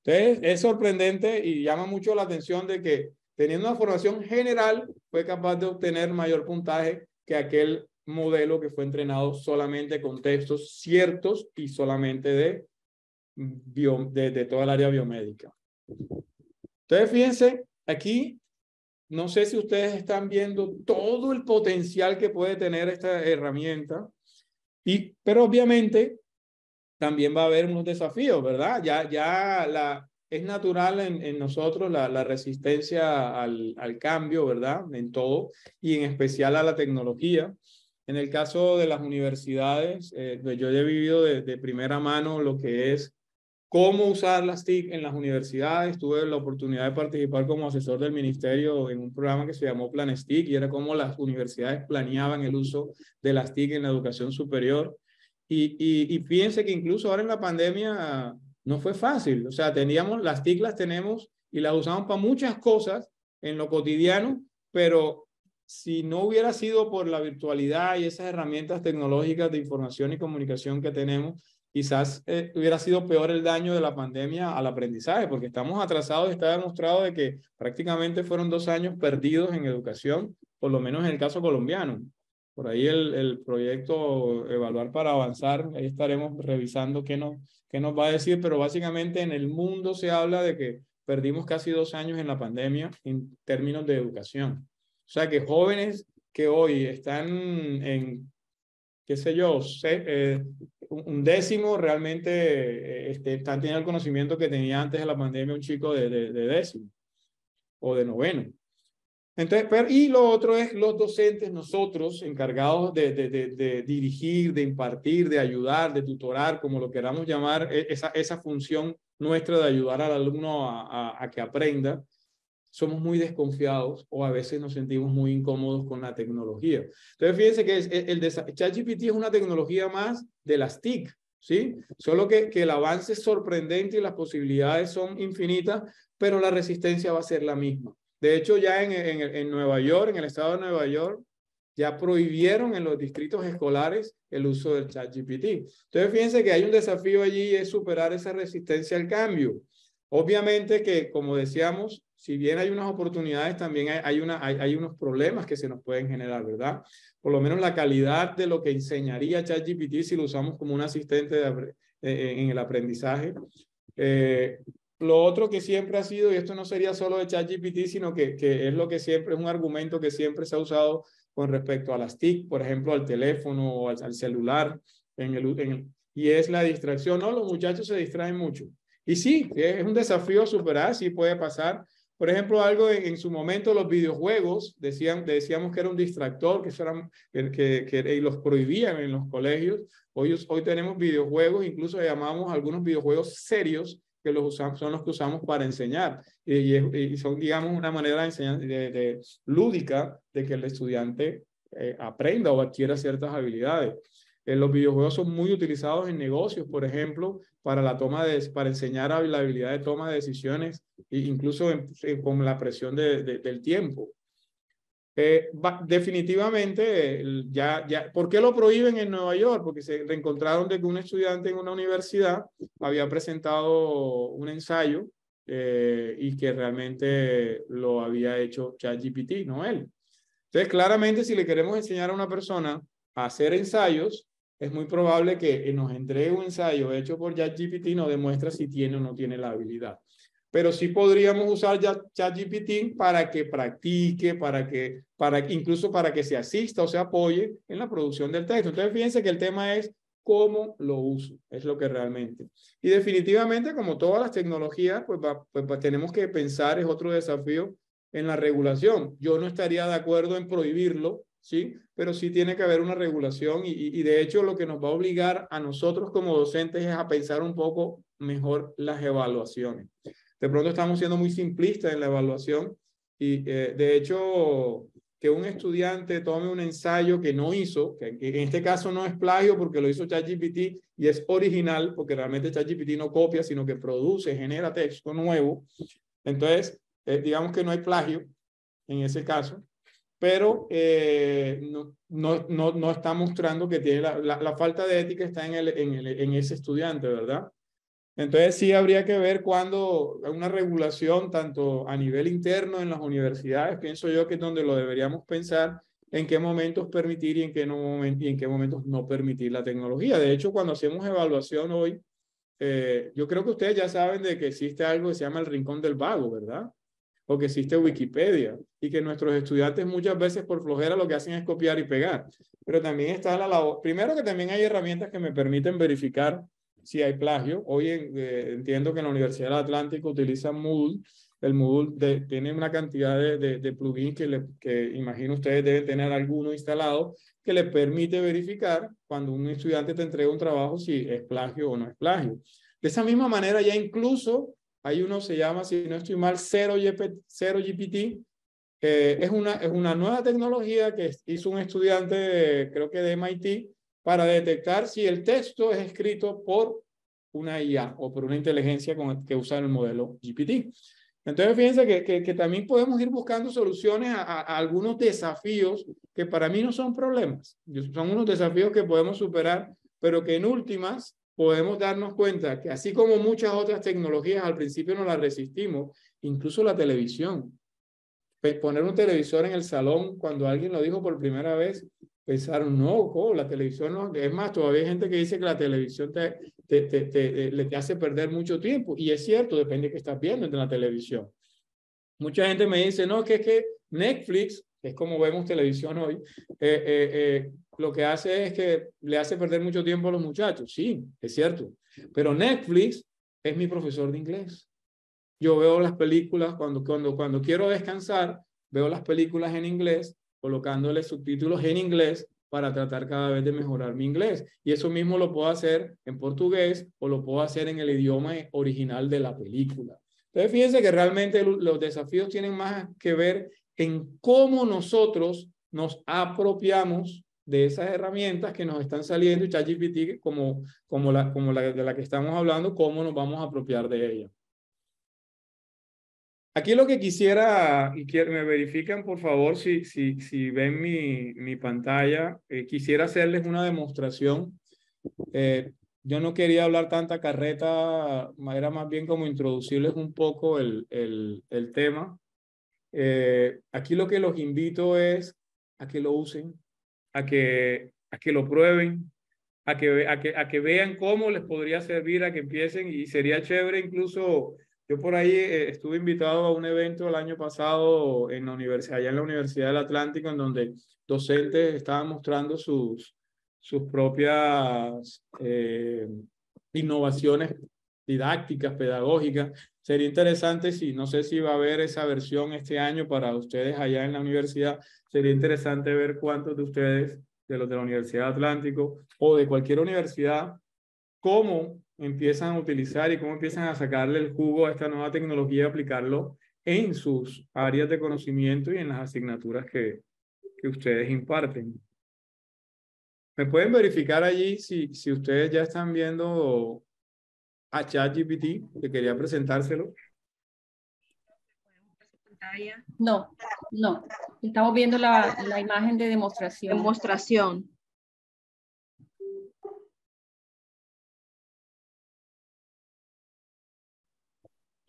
Entonces, es sorprendente y llama mucho la atención de que teniendo una formación general fue capaz de obtener mayor puntaje que aquel modelo que fue entrenado solamente con textos ciertos y solamente de toda el área biomédica. Entonces, fíjense, aquí, no sé si ustedes están viendo todo el potencial que puede tener esta herramienta, pero obviamente también va a haber unos desafíos, ¿verdad? Es natural en nosotros la resistencia al cambio, ¿verdad? En todo, y en especial a la tecnología. En el caso de las universidades, yo he vivido de primera mano lo que es cómo usar las TIC en las universidades. Tuve la oportunidad de participar como asesor del ministerio en un programa que se llamó Planes TIC y era cómo las universidades planeaban el uso de las TIC en la educación superior. Y fíjense que incluso ahora en la pandemia no fue fácil. O sea, las TIC las tenemos y las usamos para muchas cosas en lo cotidiano, pero si no hubiera sido por la virtualidad y esas herramientas tecnológicas de información y comunicación que tenemos, quizás hubiera sido peor el daño de la pandemia al aprendizaje, porque estamos atrasados y está demostrado de que prácticamente fueron 2 años perdidos en educación, por lo menos en el caso colombiano. Por ahí el proyecto Evaluar para Avanzar, ahí estaremos revisando qué nos va a decir, pero básicamente en el mundo se habla de que perdimos casi 2 años en la pandemia en términos de educación. O sea que jóvenes que hoy están en, qué sé yo, un décimo, realmente están teniendo el conocimiento que tenía antes de la pandemia un chico de décimo o de noveno. Entonces, y lo otro es los docentes, nosotros encargados de dirigir, de impartir, de ayudar, de tutorar, como lo queramos llamar, esa función nuestra de ayudar al alumno a que aprenda. Somos muy desconfiados o a veces nos sentimos muy incómodos con la tecnología. Entonces, fíjense que ChatGPT es una tecnología más de las TIC, ¿sí? Solo que el avance es sorprendente y las posibilidades son infinitas, pero la resistencia va a ser la misma. De hecho, ya en Nueva York, en el estado de Nueva York, ya prohibieron en los distritos escolares el uso del ChatGPT. Entonces, fíjense que hay un desafío allí y es superar esa resistencia al cambio. Obviamente que, como decíamos, si bien hay unas oportunidades, también hay unos problemas que se nos pueden generar, ¿verdad? Por lo menos la calidad de lo que enseñaría ChatGPT si lo usamos como un asistente en el aprendizaje. Lo otro que siempre ha sido, y esto no sería solo de ChatGPT, sino que es lo que siempre es un argumento que siempre se ha usado con respecto a las TIC, por ejemplo, al teléfono o al celular, y es la distracción. No, los muchachos se distraen mucho. Y sí, es un desafío a superar, sí puede pasar. Por ejemplo, algo en su momento los videojuegos, decíamos que era un distractor, que los prohibían en los colegios. Hoy tenemos videojuegos, incluso llamamos algunos videojuegos serios, que son los que usamos para enseñar. Y son, digamos, una manera de enseñar lúdica de que el estudiante aprenda o adquiera ciertas habilidades. Los videojuegos son muy utilizados en negocios, por ejemplo, para enseñar la habilidad de toma de decisiones, e incluso con la presión del tiempo. Definitivamente, ¿por qué lo prohíben en Nueva York? Porque se reencontraron de que un estudiante en una universidad había presentado un ensayo y que realmente lo había hecho ChatGPT, no él. Entonces, claramente, si le queremos enseñar a una persona a hacer ensayos, es muy probable que nos entregue un ensayo hecho por ChatGPT y nos demuestra si tiene o no tiene la habilidad. Pero sí podríamos usar ChatGPT para que practique, incluso para que se asista o se apoye en la producción del texto. Entonces, fíjense que el tema es cómo lo uso, es lo que realmente. Y definitivamente, como todas las tecnologías, pues tenemos que pensar, es otro desafío, en la regulación. Yo no estaría de acuerdo en prohibirlo, ¿sí? Pero sí tiene que haber una regulación y de hecho lo que nos va a obligar a nosotros como docentes es a pensar un poco mejor las evaluaciones. De pronto estamos siendo muy simplistas en la evaluación y de hecho que un estudiante tome un ensayo que no hizo, que en este caso no es plagio porque lo hizo ChatGPT y es original porque realmente ChatGPT no copia, sino que produce, genera texto nuevo. Entonces, digamos que no hay plagio en ese caso, pero no está mostrando que tiene la falta de ética está en ese estudiante, ¿verdad? Entonces sí habría que ver cuando una regulación tanto a nivel interno en las universidades, pienso yo que es donde lo deberíamos pensar, en qué momentos permitir y en qué momentos no permitir la tecnología. De hecho, cuando hacemos evaluación hoy, yo creo que ustedes ya saben de que existe algo que se llama el Rincón del Vago, ¿verdad? O que existe Wikipedia y que nuestros estudiantes muchas veces por flojera lo que hacen es copiar y pegar. Pero también está la labor. Primero que también hay herramientas que me permiten verificar si hay plagio. Hoy entiendo que en la Universidad del Atlántico utilizan Moodle. El Moodle tiene una cantidad de plugins que imagino ustedes deben tener alguno instalado que le permite verificar cuando un estudiante te entrega un trabajo si es plagio o no es plagio. De esa misma manera ya incluso hay uno se llama, si no estoy mal, Zero GPT. Es una nueva tecnología que hizo un estudiante, creo que de MIT, para detectar si el texto es escrito por una IA o por una inteligencia que usa el modelo GPT. Entonces, fíjense que también podemos ir buscando soluciones a algunos desafíos que para mí no son problemas. Son unos desafíos que podemos superar, pero que en últimas podemos darnos cuenta que así como muchas otras tecnologías al principio nos las resistimos, incluso la televisión. Poner un televisor en el salón, cuando alguien lo dijo por primera vez, pensaron, no, la televisión no. Es más, todavía hay gente que dice que la televisión te hace perder mucho tiempo. Y es cierto, depende de qué estás viendo en la televisión. Mucha gente me dice, no, que es que Netflix, que es como vemos televisión hoy, lo que hace es que le hace perder mucho tiempo a los muchachos. Sí, es cierto. Pero Netflix es mi profesor de inglés. Yo veo las películas, cuando quiero descansar, veo las películas en inglés, colocándole subtítulos en inglés para tratar cada vez de mejorar mi inglés. Y eso mismo lo puedo hacer en portugués o lo puedo hacer en el idioma original de la película. Entonces, fíjense que realmente los desafíos tienen más que ver en cómo nosotros nos apropiamos de esas herramientas que nos están saliendo y ChatGPT como la de la que estamos hablando, cómo nos vamos a apropiar de ella. Aquí lo que quisiera, y me verifican por favor si ven mi pantalla, quisiera hacerles una demostración. Yo no quería hablar tanta carreta, era más bien como introducirles un poco el tema. Aquí lo que los invito es a que lo usen, a que lo prueben, a que vean cómo les podría servir, a que empiecen y sería chévere incluso. Yo por ahí estuve invitado a un evento el año pasado en la universidad, allá en la Universidad del Atlántico, en donde docentes estaban mostrando sus propias innovaciones didácticas, pedagógicas. Sería interesante no sé si va a haber esa versión este año para ustedes allá en la universidad. Sería interesante ver cuántos de ustedes, de los de la Universidad del Atlántico o de cualquier universidad, cómo empiezan a utilizar y cómo empiezan a sacarle el jugo a esta nueva tecnología y aplicarlo en sus áreas de conocimiento y en las asignaturas que ustedes imparten. ¿Me pueden verificar allí si ustedes ya están viendo a ChatGPT, que quería presentárselo? No. Estamos viendo la imagen de demostración. Demostración.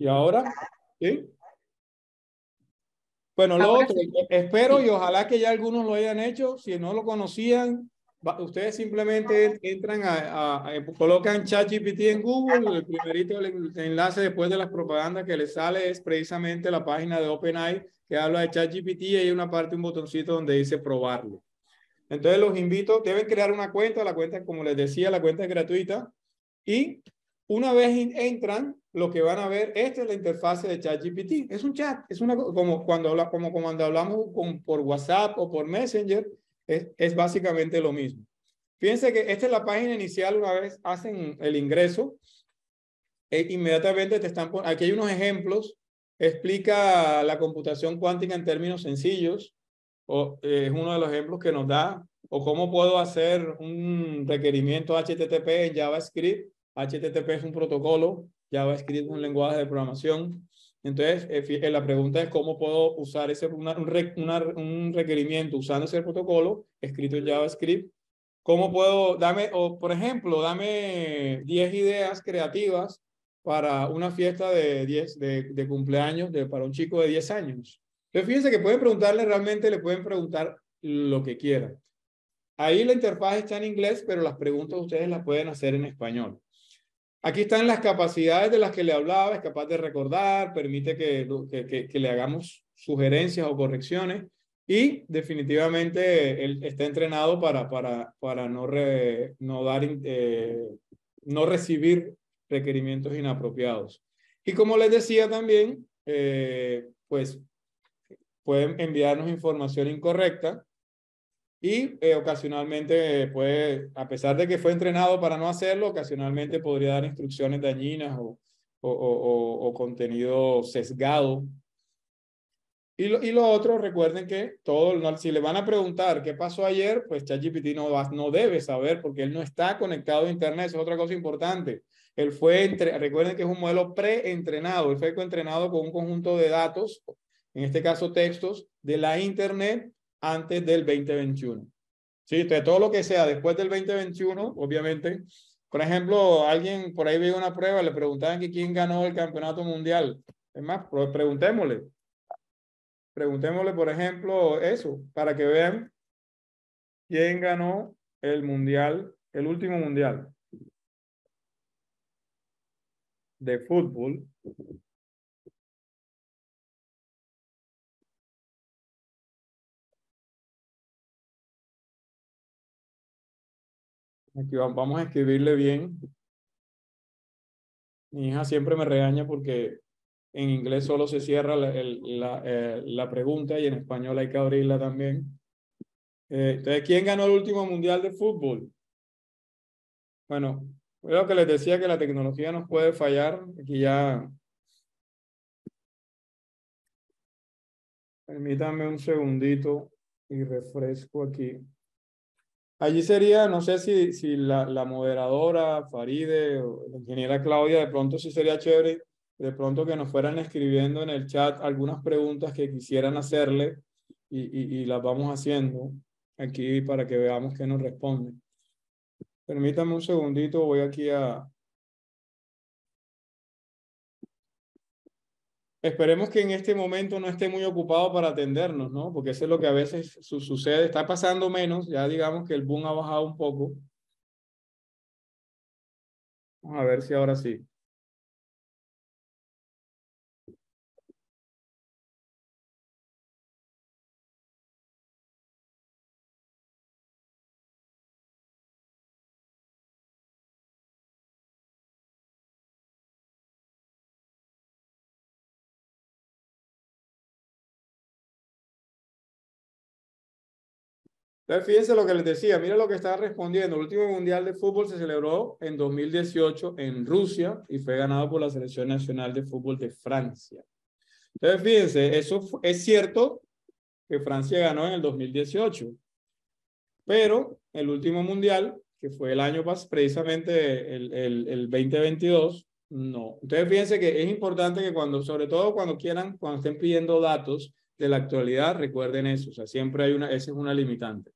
¿Y ahora? ¿Sí? Bueno, lo Ahora otro, sí. espero Sí. y ojalá que ya algunos lo hayan hecho. Si no lo conocían, ustedes simplemente entran colocan ChatGPT en Google. El primerito el enlace después de las propagandas que les sale es precisamente la página de OpenAI que habla de ChatGPT y hay una parte, un botoncito donde dice probarlo. Entonces los invito, deben crear una cuenta. La cuenta, como les decía, la cuenta es gratuita. Y una vez entran, lo que van a ver, esta es la interfase de ChatGPT. Es un chat, es una, como cuando hablamos por WhatsApp o por Messenger, es básicamente lo mismo. Fíjense que esta es la página inicial. Una vez hacen el ingreso, inmediatamente te están poniendo, aquí hay unos ejemplos, explica la computación cuántica en términos sencillos, es uno de los ejemplos que nos da, o cómo puedo hacer un requerimiento HTTP en JavaScript. HTTP es un protocolo, JavaScript es un lenguaje de programación. Entonces, la pregunta es cómo puedo usar un requerimiento usando ese protocolo escrito en JavaScript. ¿Cómo puedo, por ejemplo, dame 10 ideas creativas para una fiesta de cumpleaños para un chico de 10 años? Entonces, fíjense que pueden preguntarle, realmente le pueden preguntar lo que quieran. Ahí la interfaz está en inglés, pero las preguntas ustedes las pueden hacer en español. Aquí están las capacidades de las que le hablaba, es capaz de recordar, permite que le hagamos sugerencias o correcciones y definitivamente él está entrenado para no recibir requerimientos inapropiados. Y como les decía también, pues pueden enviarnos información incorrecta y ocasionalmente puede, a pesar de que fue entrenado para no hacerlo, ocasionalmente podría dar instrucciones dañinas o contenido sesgado. Y lo otro, recuerden que si le van a preguntar qué pasó ayer, pues ChatGPT no debe saber porque él no está conectado a Internet. Eso es otra cosa importante. Recuerden que es un modelo preentrenado. Él fue entrenado con un conjunto de datos, en este caso textos, de la Internet antes del 2021. Sí, entonces todo lo que sea después del 2021, obviamente. Por ejemplo, alguien por ahí vio una prueba, le preguntaban que quién ganó el campeonato mundial. Es más, preguntémosle. Preguntémosle, por ejemplo, eso, para que vean quién ganó el mundial, el último mundial de fútbol. Aquí vamos a escribirle bien. Mi hija siempre me regaña porque en inglés solo se cierra la pregunta y en español hay que abrirla también. Entonces, ¿quién ganó el último mundial de fútbol? Bueno, lo que les decía, que la tecnología nos puede fallar. Aquí ya. Permítanme un segundito y refresco aquí. Allí sería, no sé si la moderadora Faride o la ingeniera Claudia, de pronto sí sería chévere, de pronto que nos fueran escribiendo en el chat algunas preguntas que quisieran hacerle y las vamos haciendo aquí para que veamos qué nos responden. Permítanme un segundito, voy aquí a... Esperemos que en este momento no esté muy ocupado para atendernos, ¿no? Porque eso es lo que a veces sucede. Está pasando menos, ya digamos que el boom ha bajado un poco. Vamos a ver si ahora sí. Entonces, fíjense lo que les decía, mira lo que estaba respondiendo. El último Mundial de Fútbol se celebró en 2018 en Rusia y fue ganado por la Selección Nacional de Fútbol de Francia. Entonces, fíjense, es cierto que Francia ganó en el 2018, pero el último Mundial, que fue el año pasado, precisamente el 2022, no. Entonces, fíjense que es importante que sobre todo cuando estén pidiendo datos de la actualidad, recuerden eso. O sea, siempre esa es una limitante.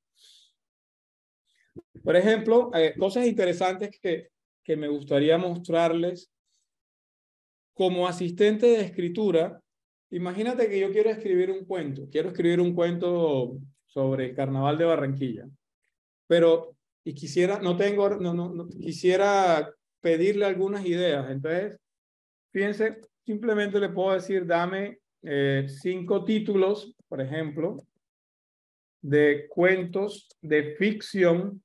Por ejemplo, cosas interesantes que me gustaría mostrarles como asistente de escritura, imagínate que yo quiero escribir un cuento. Quiero escribir un cuento sobre el Carnaval de Barranquilla. Pero, y quisiera, quisiera pedirle algunas ideas. Entonces, fíjense, simplemente le puedo decir, dame 5 títulos, por ejemplo, de cuentos de ficción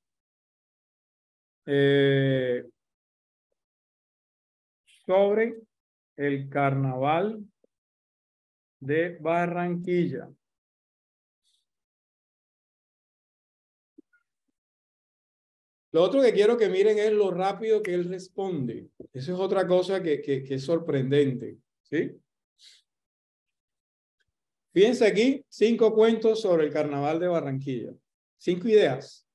sobre el Carnaval de Barranquilla. Lo otro que quiero que miren es lo rápido que él responde. Eso es otra cosa que es sorprendente, ¿sí? Fíjense aquí, 5 cuentos sobre el Carnaval de Barranquilla. 5 ideas.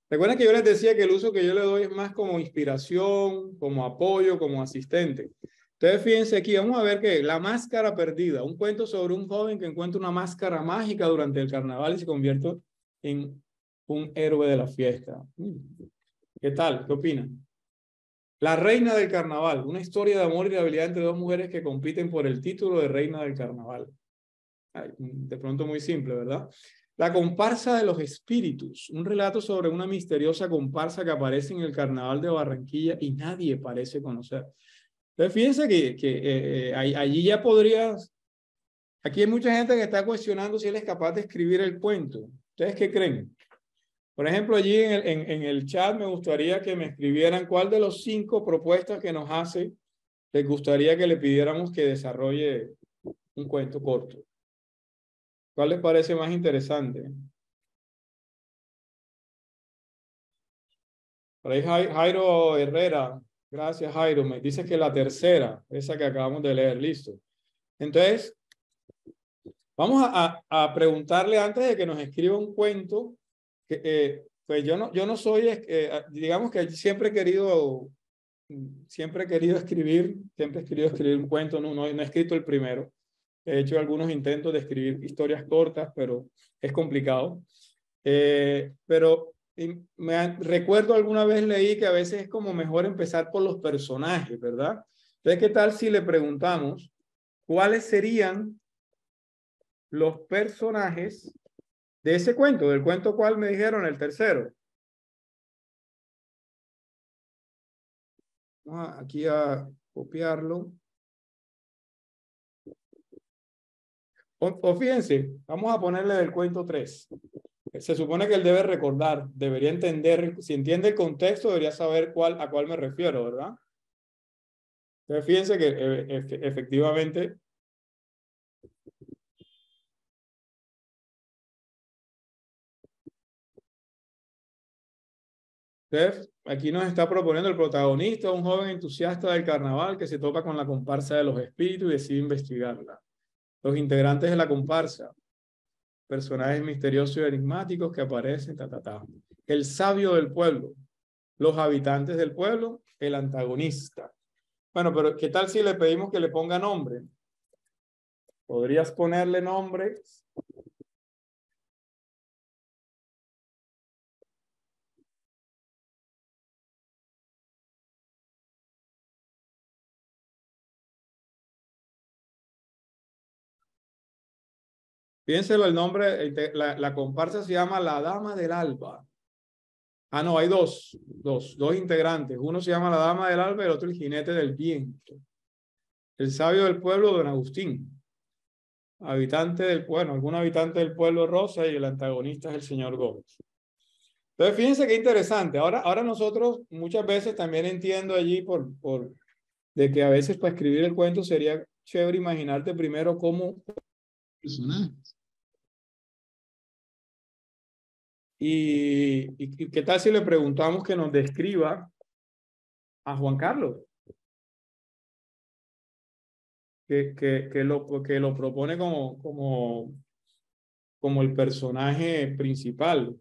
Recuerden que yo les decía que el uso que yo le doy es más como inspiración, como apoyo, como asistente. Entonces, fíjense aquí, vamos a ver que La Máscara Perdida, un cuento sobre un joven que encuentra una máscara mágica durante el carnaval y se convierte en un héroe de la fiesta. ¿Qué tal? ¿Qué opinan? La Reina del Carnaval, una historia de amor y de habilidad entre 2 mujeres que compiten por el título de Reina del Carnaval. Ay, de pronto muy simple, ¿verdad? La Comparsa de los Espíritus, un relato sobre una misteriosa comparsa que aparece en el Carnaval de Barranquilla y nadie parece conocer. Entonces, fíjense que allí ya podrías... Aquí hay mucha gente que está cuestionando si él es capaz de escribir el cuento. ¿Ustedes qué creen? Por ejemplo, allí en el chat me gustaría que me escribieran cuál de los 5 propuestas que nos hace les gustaría que le pidiéramos que desarrolle un cuento corto. ¿Cuál les parece más interesante? Por ahí Jairo Herrera. Gracias, Jairo. Me dice que la tercera, esa que acabamos de leer. Listo. Entonces, vamos a preguntarle antes de que nos escriba un cuento. Pues yo no soy, digamos que siempre he querido escribir, siempre he querido escribir un cuento. No he escrito el primero. He hecho algunos intentos de escribir historias cortas, pero es complicado. Pero recuerdo alguna vez leí que a veces es como mejor empezar por los personajes, ¿verdad? Entonces, ¿qué tal si le preguntamos cuáles serían los personajes de ese cuento? ¿Del cuento cuál me dijeron? El tercero. Vamos aquí a copiarlo. O fíjense, vamos a ponerle del cuento 3. Se supone que él debe recordar, debería entender, si entiende el contexto, debería saber a cuál me refiero, ¿verdad? Entonces, fíjense que efectivamente entonces, aquí nos está proponiendo el protagonista, un joven entusiasta del carnaval que se topa con la comparsa de los espíritus y decide investigarla. Los integrantes de la comparsa, personajes misteriosos y enigmáticos que aparecen, El sabio del pueblo, los habitantes del pueblo, el antagonista. Bueno, pero ¿qué tal si le pedimos que le ponga nombre? ¿Podrías ponerle nombre? Piénselo el nombre, la comparsa se llama La Dama del Alba. Ah, no, hay dos integrantes. Uno se llama La Dama del Alba y el otro el Jinete del Viento. El sabio del pueblo, Don Agustín. Algún habitante del pueblo Rosa y el antagonista es el señor Gómez. Entonces, fíjense qué interesante. Ahora nosotros muchas veces también entiendo allí de que a veces para escribir el cuento sería chévere imaginarte primero cómo personajes. ¿Y qué tal si le preguntamos que nos describa a Juan Carlos? Que lo propone como el personaje principal.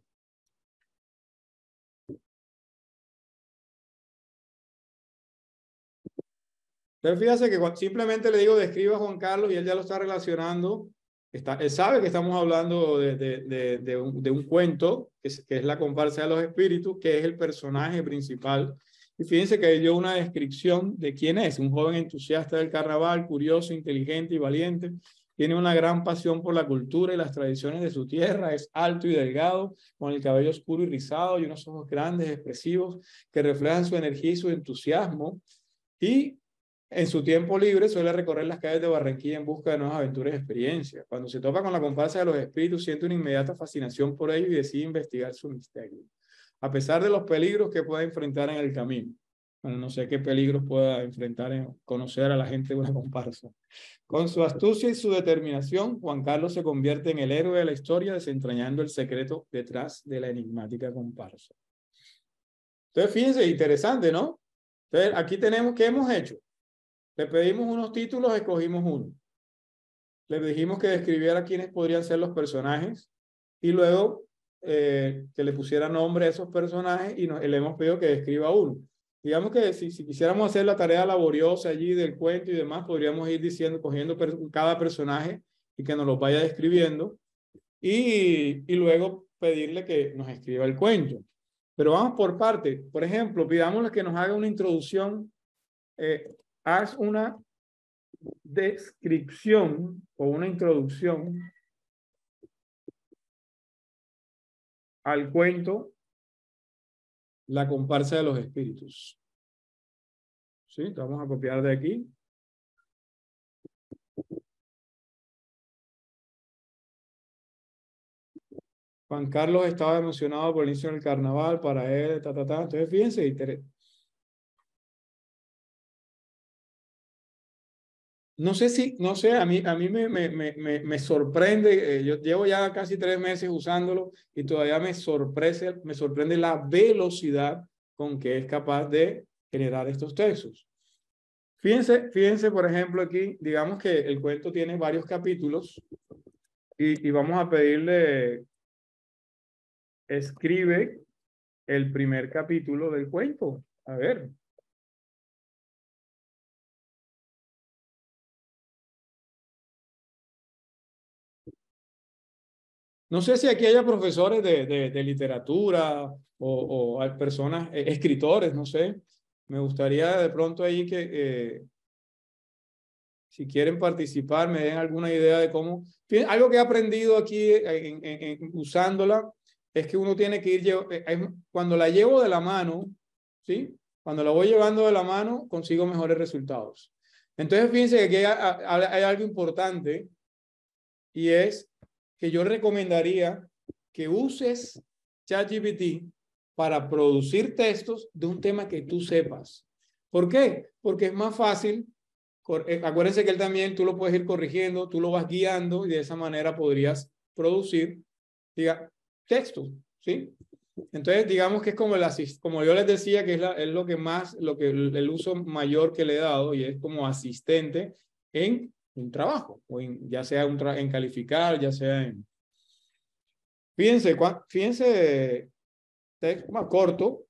Entonces, fíjate que simplemente le digo describa a Juan Carlos y él ya lo está relacionando. Él sabe que estamos hablando de un cuento, que es la comparsa de los espíritus, que es el personaje principal. Y fíjense que dio una descripción de quién es, un joven entusiasta del carnaval, curioso, inteligente y valiente. Tiene una gran pasión por la cultura y las tradiciones de su tierra. Es alto y delgado, con el cabello oscuro y rizado y unos ojos grandes, expresivos, que reflejan su energía y su entusiasmo. Y en su tiempo libre suele recorrer las calles de Barranquilla en busca de nuevas aventuras y experiencias. Cuando se topa con la comparsa de los espíritus, siente una inmediata fascinación por ellos y decide investigar su misterio, a pesar de los peligros que pueda enfrentar en el camino. Bueno, no sé qué peligros pueda enfrentar en conocer a la gente de una comparsa. Con su astucia y su determinación, Juan Carlos se convierte en el héroe de la historia, desentrañando el secreto detrás de la enigmática comparsa. Entonces, fíjense, interesante, ¿no? Entonces, aquí tenemos, ¿qué hemos hecho? Le pedimos unos títulos, escogimos uno. Le dijimos que describiera quiénes podrían ser los personajes y luego que le pusiera nombre a esos personajes y le hemos pedido que describa uno. Digamos que si quisiéramos hacer la tarea laboriosa allí del cuento y demás, podríamos ir diciendo, cogiendo cada personaje y que nos lo vaya describiendo y luego pedirle que nos escriba el cuento. Pero vamos por parte. Por ejemplo, pidámosle que nos haga una introducción. Haz una descripción o una introducción al cuento La comparsa de los espíritus. ¿Sí? Vamos a copiar de aquí. Juan Carlos estaba emocionado por el inicio del carnaval, para él, Entonces, fíjense, no sé, a mí me sorprende, yo llevo ya casi 3 meses usándolo y todavía me sorprende la velocidad con que es capaz de generar estos textos. Fíjense, por ejemplo, aquí, digamos que el cuento tiene varios capítulos y vamos a pedirle, escribe el primer capítulo del cuento. A ver. No sé si aquí haya profesores de literatura o hay personas, escritores, no sé. Me gustaría de pronto ahí que si quieren participar me den alguna idea de cómo. Algo que he aprendido aquí usándola es que uno tiene que ir, cuando la llevo de la mano, ¿sí? Cuando la voy llevando de la mano, consigo mejores resultados. Entonces, fíjense que aquí hay algo importante y es que yo recomendaría que uses ChatGPT para producir textos de un tema que tú sepas. ¿Por qué? Porque es más fácil. Acuérdense que él también, tú lo puedes ir corrigiendo, tú lo vas guiando y de esa manera podrías producir, textos, ¿sí? Entonces, digamos que es como como yo les decía, que es lo que más, el uso mayor que le he dado y es como asistente en un trabajo, o ya sea en calificar, ya sea en... Fíjense, texto más corto.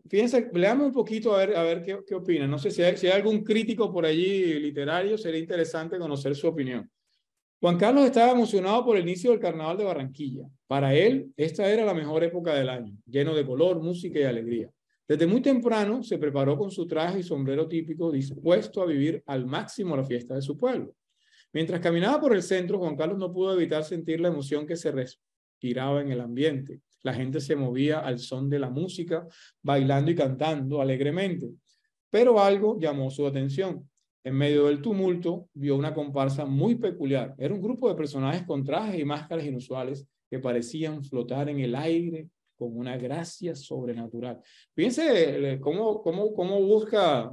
Fíjense, leamos un poquito a ver qué opinan. No sé si hay algún crítico por allí literario, sería interesante conocer su opinión. Juan Carlos estaba emocionado por el inicio del Carnaval de Barranquilla. Para él, esta era la mejor época del año, lleno de color, música y alegría. Desde muy temprano se preparó con su traje y sombrero típico, dispuesto a vivir al máximo la fiesta de su pueblo. Mientras caminaba por el centro, Juan Carlos no pudo evitar sentir la emoción que se respiraba en el ambiente. La gente se movía al son de la música, bailando y cantando alegremente. Pero algo llamó su atención. En medio del tumulto, vio una comparsa muy peculiar. Era un grupo de personajes con trajes y máscaras inusuales que parecían flotar en el aire con una gracia sobrenatural. Fíjense cómo busca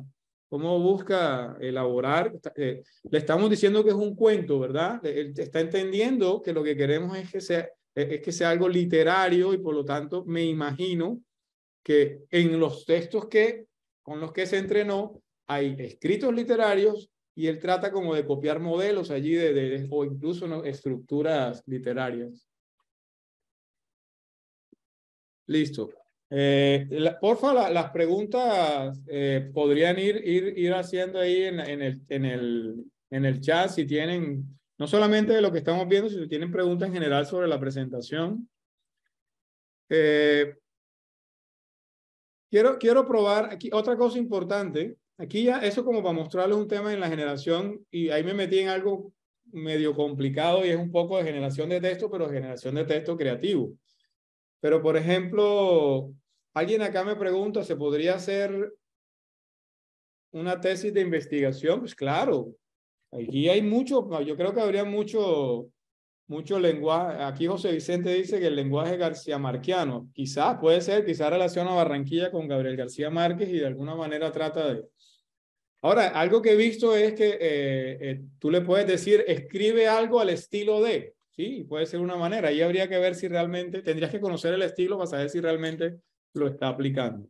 elaborar. Le estamos diciendo que es un cuento, ¿verdad? Él está entendiendo que lo que queremos es que sea algo literario y por lo tanto me imagino que en los textos con los que se entrenó hay escritos literarios y él trata como de copiar modelos allí o incluso, ¿no?, estructuras literarias. Listo. Porfa, las preguntas podrían ir haciendo ahí en el chat si tienen, no solamente de lo que estamos viendo, si tienen preguntas en general sobre la presentación. quiero probar aquí otra cosa importante. Aquí ya, eso como para mostrarles un tema en la generación, y ahí me metí en algo medio complicado y es un poco de generación de texto, pero generación de texto creativo. Pero, por ejemplo, alguien acá me pregunta, ¿se podría hacer una tesis de investigación? Pues claro, aquí hay mucho, yo creo que habría mucho lenguaje. Aquí José Vicente dice que el lenguaje garcía-marquiano, quizás puede ser, quizás relaciona Barranquilla con Gabriel García Márquez y de alguna manera trata de... Ahora, algo que he visto es que tú le puedes decir, escribe algo al estilo de, ¿sí? Puede ser una manera. Ahí habría que ver si realmente, tendrías que conocer el estilo para saber si realmente lo está aplicando.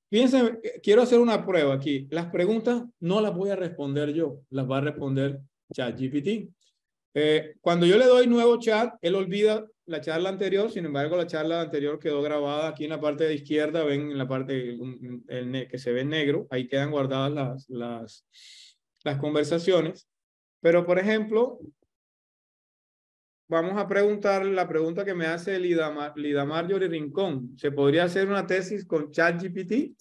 Fíjense, quiero hacer una prueba aquí. Las preguntas no las voy a responder yo, las va a responder ChatGPT. Cuando yo le doy nuevo chat, él olvida la charla anterior. Sin embargo, la charla anterior quedó grabada aquí en la parte de izquierda. Ven en la parte que se ve en negro. Ahí quedan guardadas las conversaciones. Pero, por ejemplo, vamos a preguntar la pregunta que me hace Lida Marjorie Rincón. ¿Se podría hacer una tesis con ChatGPT?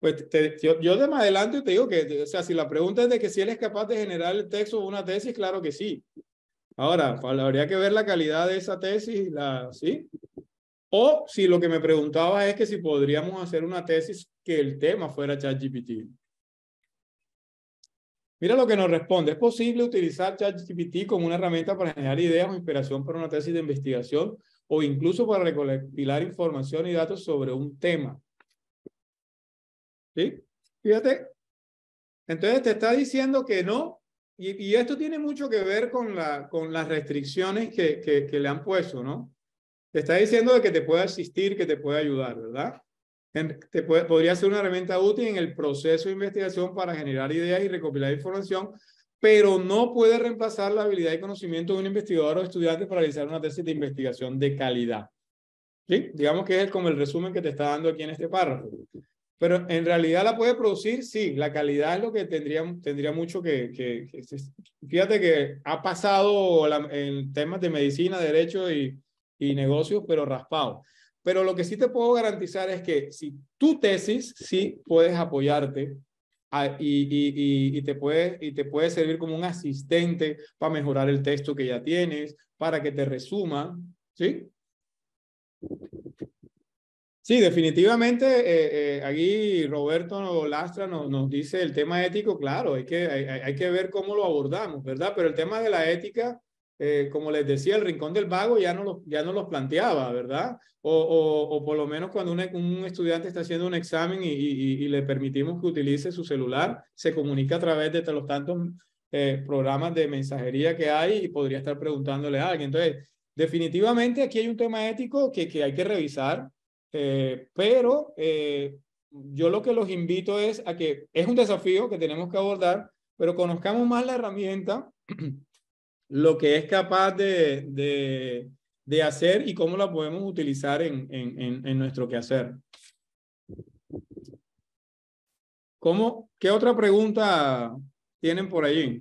Pues yo de más adelante te digo que, o sea, si la pregunta es de que si él es capaz de generar el texto o una tesis, claro que sí. Ahora, habría que ver la calidad de esa tesis, ¿sí? O si lo que me preguntaba es que si podríamos hacer una tesis que el tema fuera ChatGPT. Mira lo que nos responde. ¿Es posible utilizar ChatGPT como una herramienta para generar ideas o inspiración para una tesis de investigación o incluso para recopilar información y datos sobre un tema? ¿Sí? Fíjate. Entonces te está diciendo que no. Y esto tiene mucho que ver con las restricciones que le han puesto, ¿no? Te está diciendo de que te puede asistir, que te puede ayudar, ¿verdad? Podría ser una herramienta útil en el proceso de investigación para generar ideas y recopilar información, pero no puede reemplazar la habilidad y conocimiento de un investigador o estudiante para realizar una tesis de investigación de calidad. ¿Sí? Digamos que es como el resumen que te está dando aquí en este párrafo. Pero en realidad la puede producir, sí, la calidad es lo que tendría mucho fíjate que ha pasado en temas de medicina, derecho y negocios, pero raspado. Pero lo que sí te puedo garantizar es que si tu tesis, sí puedes apoyarte y te puede servir como un asistente para mejorar el texto que ya tienes, para que te resuma, ¿sí? Sí, definitivamente, aquí Roberto Lastra nos dice el tema ético, claro, hay que ver cómo lo abordamos, ¿verdad? Pero el tema de la ética, como les decía, el Rincón del Vago ya no los planteaba, ¿verdad? O por lo menos cuando un estudiante está haciendo un examen y le permitimos que utilice su celular, se comunica a través de los tantos programas de mensajería que hay y podría estar preguntándole a alguien. Entonces, definitivamente aquí hay un tema ético que hay que revisar. Pero yo lo que los invito es a que es un desafío que tenemos que abordar, pero conozcamos más la herramienta, lo que es capaz de hacer y cómo la podemos utilizar en nuestro quehacer. ¿Qué otra pregunta tienen por allí?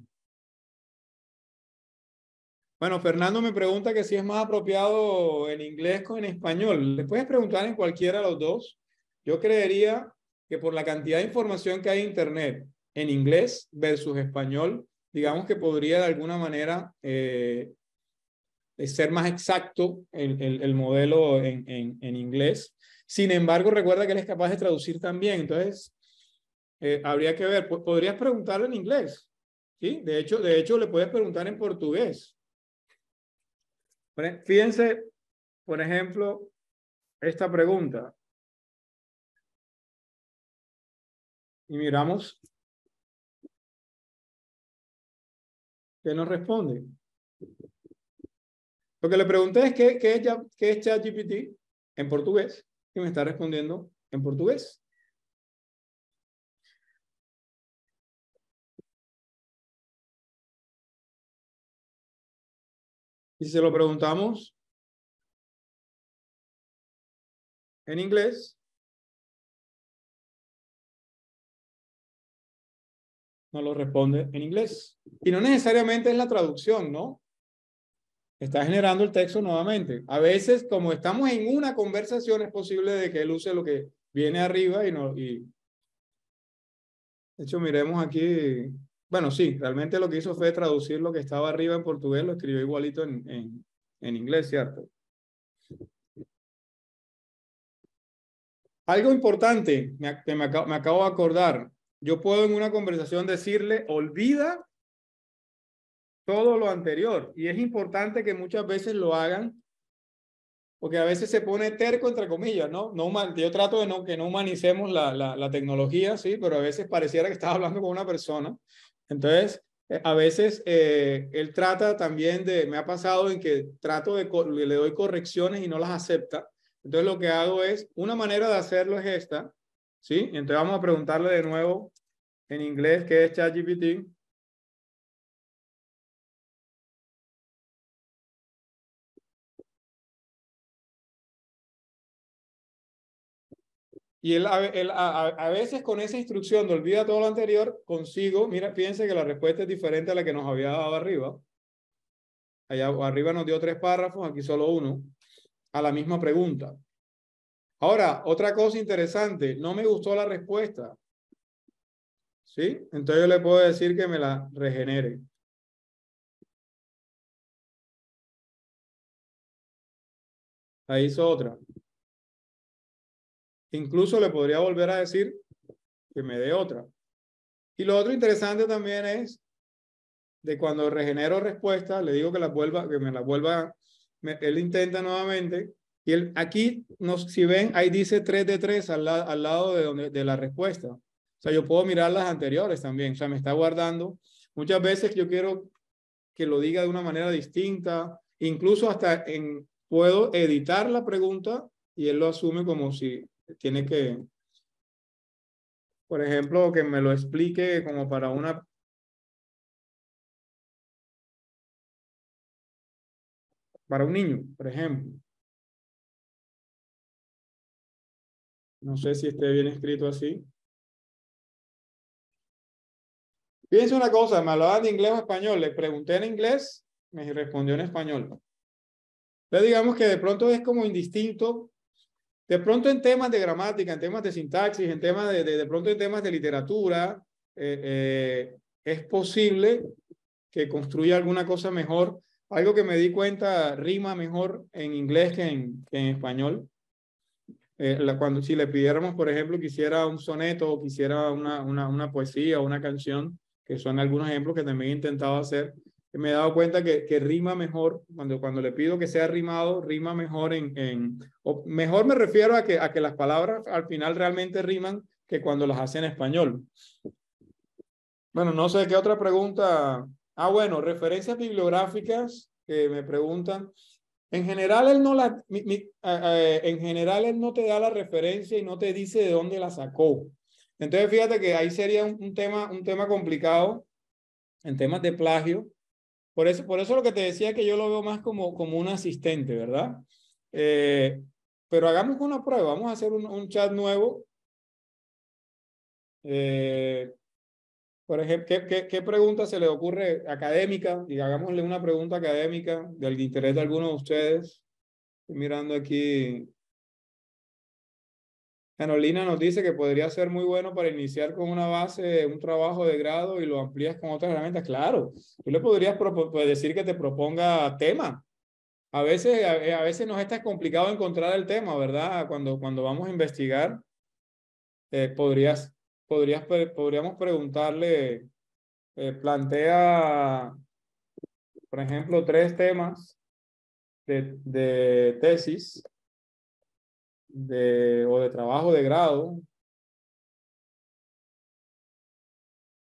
Bueno, Fernando me pregunta que si es más apropiado en inglés o en español. Le puedes preguntar en cualquiera de los dos. Yo creería que por la cantidad de información que hay en Internet en inglés versus español, digamos que podría de alguna manera ser más exacto el modelo en inglés. Sin embargo, recuerda que él es capaz de traducir también. Entonces, habría que ver. Podrías preguntarlo en inglés, ¿sí? De hecho, le puedes preguntar en portugués. Fíjense, por ejemplo, esta pregunta. Y miramos qué nos responde. Lo que le pregunté es qué es ChatGPT en portugués y me está respondiendo en portugués. Y si se lo preguntamos en inglés, nos lo responde en inglés. Y no necesariamente es la traducción, ¿no? está generando el texto nuevamente. A veces, como estamos en una conversación, es posible de que él use lo que viene arriba y no... de hecho, miremos aquí. Bueno, sí, realmente lo que hizo fue traducir lo que estaba arriba en portugués, lo escribió igualito en inglés, ¿cierto? Algo importante que me acabo de acordar. Yo puedo en una conversación decirle, olvida todo lo anterior. Y es importante que muchas veces lo hagan, porque a veces se pone terco, entre comillas, ¿no? Yo trato de que no humanicemos la tecnología, sí, pero a veces pareciera que estaba hablando con una persona. Entonces, a veces él trata también me ha pasado en que le doy correcciones y no las acepta. Entonces, lo que hago es, una manera de hacerlo es esta, ¿sí? Entonces, vamos a preguntarle de nuevo en inglés qué es ChatGPT. Y a veces con esa instrucción de olvida todo lo anterior, consigo, mira, fíjense que la respuesta es diferente a la que nos había dado arriba. Allá arriba nos dio 3 párrafos, aquí solo uno, a la misma pregunta. Ahora, otra cosa interesante, no me gustó la respuesta. ¿Sí? Entonces yo le puedo decir que me la regenere. Ahí hizo otra. Incluso le podría volver a decir que me dé otra. Y lo otro interesante también es de cuando regenero respuesta, le digo que me la vuelva, él intenta nuevamente, y él, aquí, si ven, ahí dice 3 de 3 al lado de la respuesta. O sea, yo puedo mirar las anteriores también, o sea, me está guardando. Muchas veces yo quiero que lo diga de una manera distinta, incluso hasta puedo editar la pregunta y él lo asume como si tiene que, por ejemplo, que me lo explique como para un niño, por ejemplo. No sé si esté bien escrito así. Fíjense una cosa, me hablaban de inglés o español. Le pregunté en inglés, me respondió en español. Entonces digamos que de pronto es como indistinto. De pronto en temas de gramática, en temas de sintaxis, en temas de pronto en temas de literatura, es posible que construya alguna cosa mejor. Algo que me di cuenta, rima mejor en inglés que en español. Si le pidiéramos, por ejemplo, que hiciera un soneto o quisiera una poesía o una canción, que son algunos ejemplos que también he intentado hacer, me he dado cuenta que rima mejor, cuando le pido que sea rimado, rima mejor o mejor me refiero a que las palabras al final realmente riman que cuando las hace en español. Bueno, no sé qué otra pregunta. Bueno, referencias bibliográficas que me preguntan. En general, en general, él no te da la referencia y no te dice de dónde la sacó. Entonces, fíjate que ahí sería un tema complicado en temas de plagio. Por eso lo que te decía que yo lo veo más como un asistente, ¿verdad? Pero hagamos una prueba. Vamos a hacer un chat nuevo. Por ejemplo, ¿qué pregunta se le ocurre académica? Y hagámosle una pregunta académica del interés de alguno de ustedes. Estoy mirando aquí. Carolina nos dice que podría ser muy bueno para iniciar con una base, un trabajo de grado y lo amplías con otras herramientas. Claro, tú le podrías decir que te proponga tema. A veces nos es tan complicado encontrar el tema, ¿verdad? Cuando vamos a investigar, podríamos preguntarle, plantea, por ejemplo, 3 temas de tesis o de trabajo de grado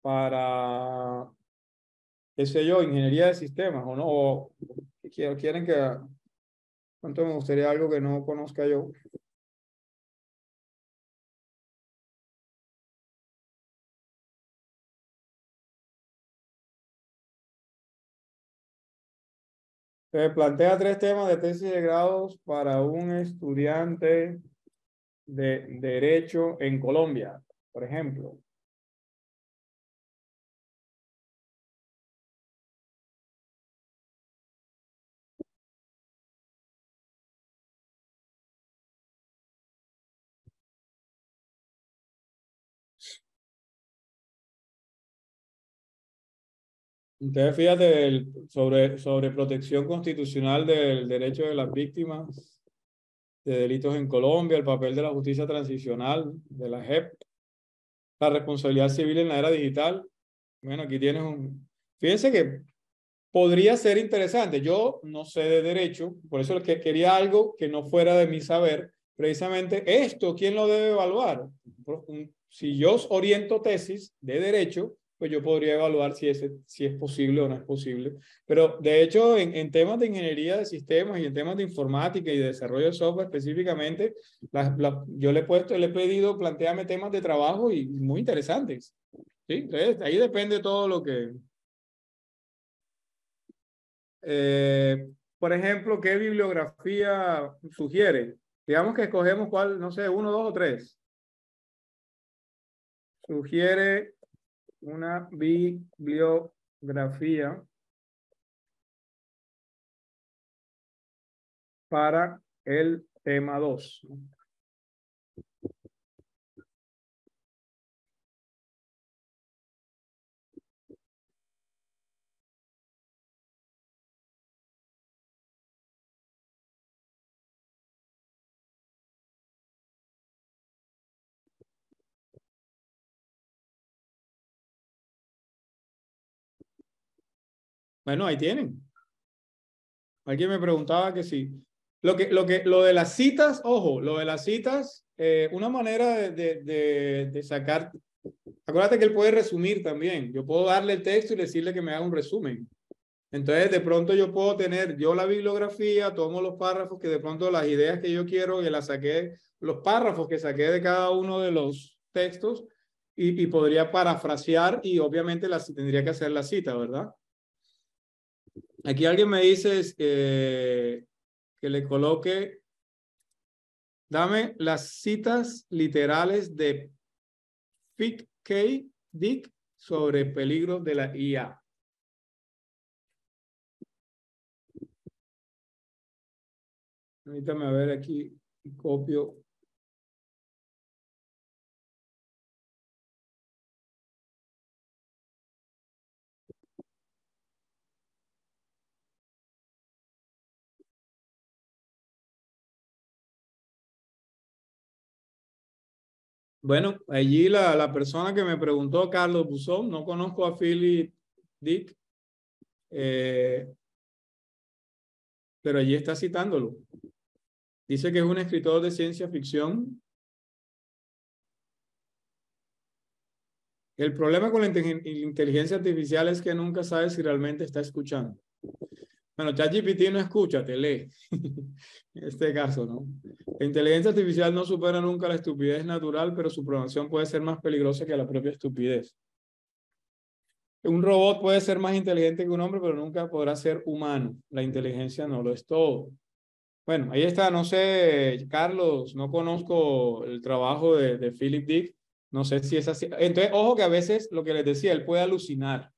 para, qué sé yo, ingeniería de sistemas o no, o quieren ¿cuánto me gustaría algo que no conozca yo? Plantea 3 temas de tesis de grados para un estudiante de Derecho en Colombia, por ejemplo. Entonces, fíjate, sobre protección constitucional del derecho de las víctimas de delitos en Colombia, el papel de la justicia transicional, de la JEP, la responsabilidad civil en la era digital. Bueno, aquí tienes un... Fíjense que podría ser interesante. Yo no sé de derecho, por eso es que quería algo que no fuera de mi saber. Precisamente esto, ¿quién lo debe evaluar? Si yo oriento tesis de derecho, pues yo podría evaluar si es posible o no es posible. Pero de hecho, en temas de ingeniería de sistemas y en temas de informática y de desarrollo de software específicamente, yo le he pedido, plantearme temas de trabajo y muy interesantes. ¿Sí? Entonces, ahí depende todo lo que... por ejemplo, ¿qué bibliografía sugiere? Digamos que escogemos cuál, no sé, 1, 2 o 3. Sugiere una bibliografía para el tema 2. Bueno, ahí tienen. Alguien me preguntaba que sí. Lo de las citas, ojo, lo de las citas, una manera de sacar. Acuérdate que él puede resumir también. Yo puedo darle el texto y decirle que me haga un resumen. Entonces, de pronto yo puedo tener yo la bibliografía, tomo los párrafos que de pronto las ideas que yo quiero, que las saqué, los párrafos que saqué de cada uno de los textos y podría parafrasear y obviamente tendría que hacer la cita, ¿verdad? Aquí alguien me dice que le coloque, dame las citas literales de Philip K. Dick sobre peligros de la IA. Permítame ver aquí, copio. Bueno, allí la persona que me preguntó, Carlos Buzón, no conozco a Philip Dick, pero allí está citándolo. Dice que es un escritor de ciencia ficción. El problema con la inteligencia artificial es que nunca sabes si realmente está escuchando. Bueno, ChatGPT no escucha, te lee. En este caso, ¿no? La inteligencia artificial no supera nunca la estupidez natural, pero su programación puede ser más peligrosa que la propia estupidez. Un robot puede ser más inteligente que un hombre, pero nunca podrá ser humano. La inteligencia no lo es todo. Bueno, ahí está, no sé, Carlos, no conozco el trabajo de Philip Dick, no sé si es así. Entonces, ojo que a veces, lo que les decía, él puede alucinar.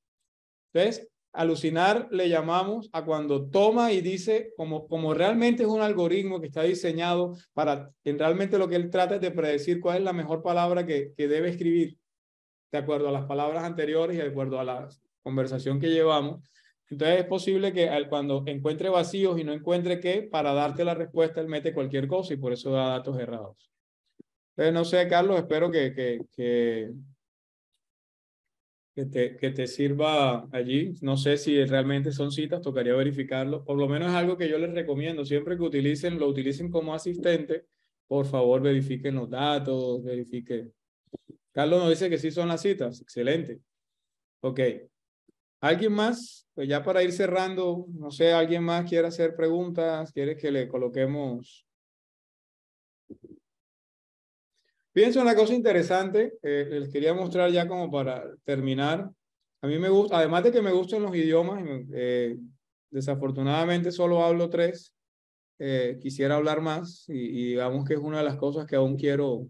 Entonces, alucinar le llamamos a cuando toma y dice, como realmente es un algoritmo que está diseñado realmente lo que él trata es de predecir cuál es la mejor palabra que debe escribir, de acuerdo a las palabras anteriores y de acuerdo a la conversación que llevamos. Entonces es posible que cuando encuentre vacíos y no encuentre qué, para darte la respuesta, él mete cualquier cosa y por eso da datos errados. Entonces, no sé, Carlos, espero que te sirva allí. No sé si realmente son citas, tocaría verificarlo. Por lo menos es algo que yo les recomiendo. Siempre que lo utilicen como asistente, por favor verifiquen los datos, verifiquen. Carlos nos dice que sí son las citas. Excelente. Ok. ¿Alguien más? Pues ya para ir cerrando, no sé, ¿alguien más quiere hacer preguntas? ¿Quiere que le coloquemos? Fíjense una cosa interesante, les quería mostrar ya como para terminar. A mí me gusta, además de que me gustan los idiomas, desafortunadamente solo hablo 3, quisiera hablar más y digamos que es una de las cosas que aún quiero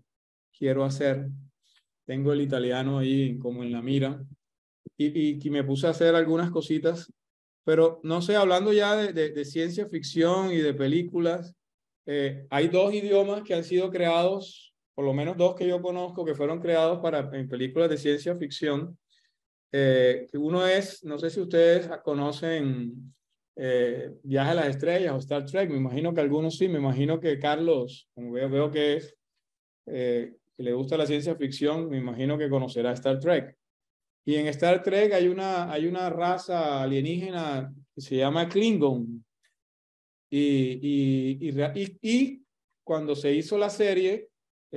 hacer. Tengo el italiano ahí como en la mira y me puse a hacer algunas cositas, pero no sé, hablando ya de ciencia ficción y de películas, hay 2 idiomas que han sido creados, por lo menos 2 que yo conozco, que fueron creados en películas de ciencia ficción. Uno es, no sé si ustedes conocen Viaje a las Estrellas o Star Trek, me imagino que algunos sí, me imagino que Carlos, como veo que es, que le gusta la ciencia ficción, me imagino que conocerá Star Trek. Y en Star Trek hay una raza alienígena que se llama Klingon. Y cuando se hizo la serie,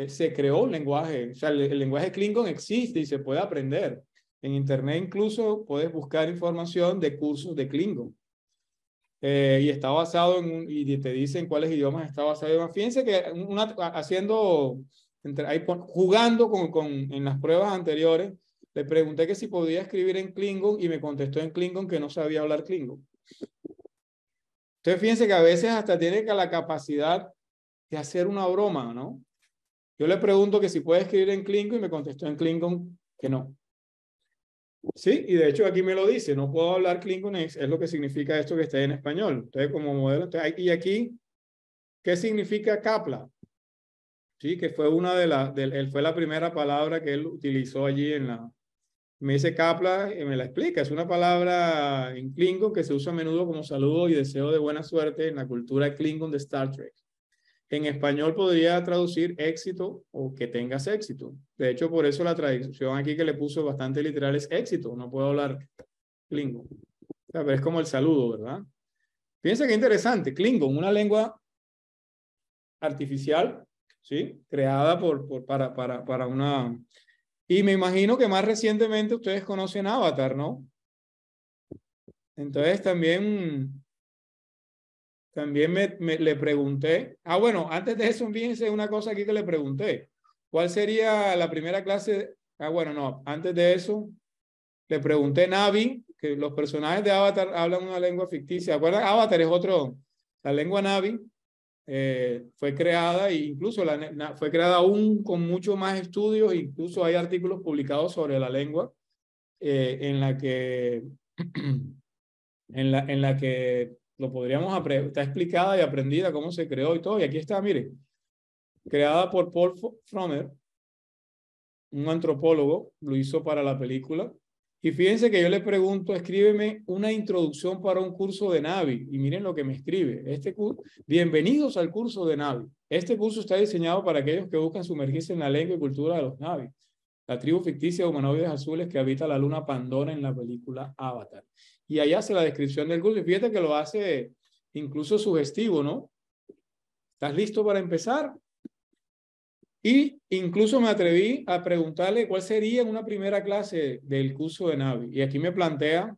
se creó un lenguaje. O sea, el lenguaje Klingon existe y se puede aprender. En Internet incluso puedes buscar información de cursos de Klingon. Y está basado y te dicen cuáles idiomas está basado. Fíjense que jugando en las pruebas anteriores, le pregunté que si podía escribir en Klingon y me contestó en Klingon que no sabía hablar Klingon. Entonces, fíjense que a veces hasta tiene la capacidad de hacer una broma, ¿no? Yo le pregunto que si puede escribir en Klingon y me contestó en Klingon que no. Sí, y de hecho aquí me lo dice, no puedo hablar Klingon, es lo que significa esto que está en español. Entonces, como modelo, y aquí, ¿qué significa Kapla? Sí, que fue fue la primera palabra que él utilizó allí me dice Kapla, y me la explica, es una palabra en Klingon que se usa a menudo como saludo y deseo de buena suerte en la cultura Klingon de Star Trek. En español podría traducir éxito o que tengas éxito. De hecho, por eso la traducción aquí que le puso bastante literal es éxito. No puedo hablar Klingon. O sea, pero es como el saludo, ¿verdad? Fíjense qué interesante. Klingon, una lengua artificial, ¿sí? Creada para una... Y me imagino que más recientemente ustedes conocen Avatar, ¿no? Entonces también le pregunté, bueno, antes de eso, fíjense una cosa aquí que le pregunté, ¿cuál sería la primera clase? Bueno, no, antes de eso, le pregunté Na'vi, que los personajes de Avatar hablan una lengua ficticia. ¿Se acuerdan? Avatar es la lengua Na'vi fue creada, e incluso fue creada aún con mucho más estudios, incluso hay artículos publicados sobre la lengua en la que lo podríamos aprender, está explicada y aprendida cómo se creó y todo. Y aquí está, mire, creada por Paul Frommer, un antropólogo, lo hizo para la película. Y fíjense que yo le pregunto, escríbeme una introducción para un curso de Na'vi. Y miren lo que me escribe. Bienvenidos al curso de Na'vi. Este curso está diseñado para aquellos que buscan sumergirse en la lengua y cultura de los Na'vi, la tribu ficticia de humanoides azules que habita la luna Pandora en la película Avatar. Y ahí hace la descripción del curso. Y fíjate que lo hace incluso sugestivo, ¿no? ¿Estás listo para empezar? Y incluso me atreví a preguntarle cuál sería una primera clase del curso de Na'vi. Y aquí me plantea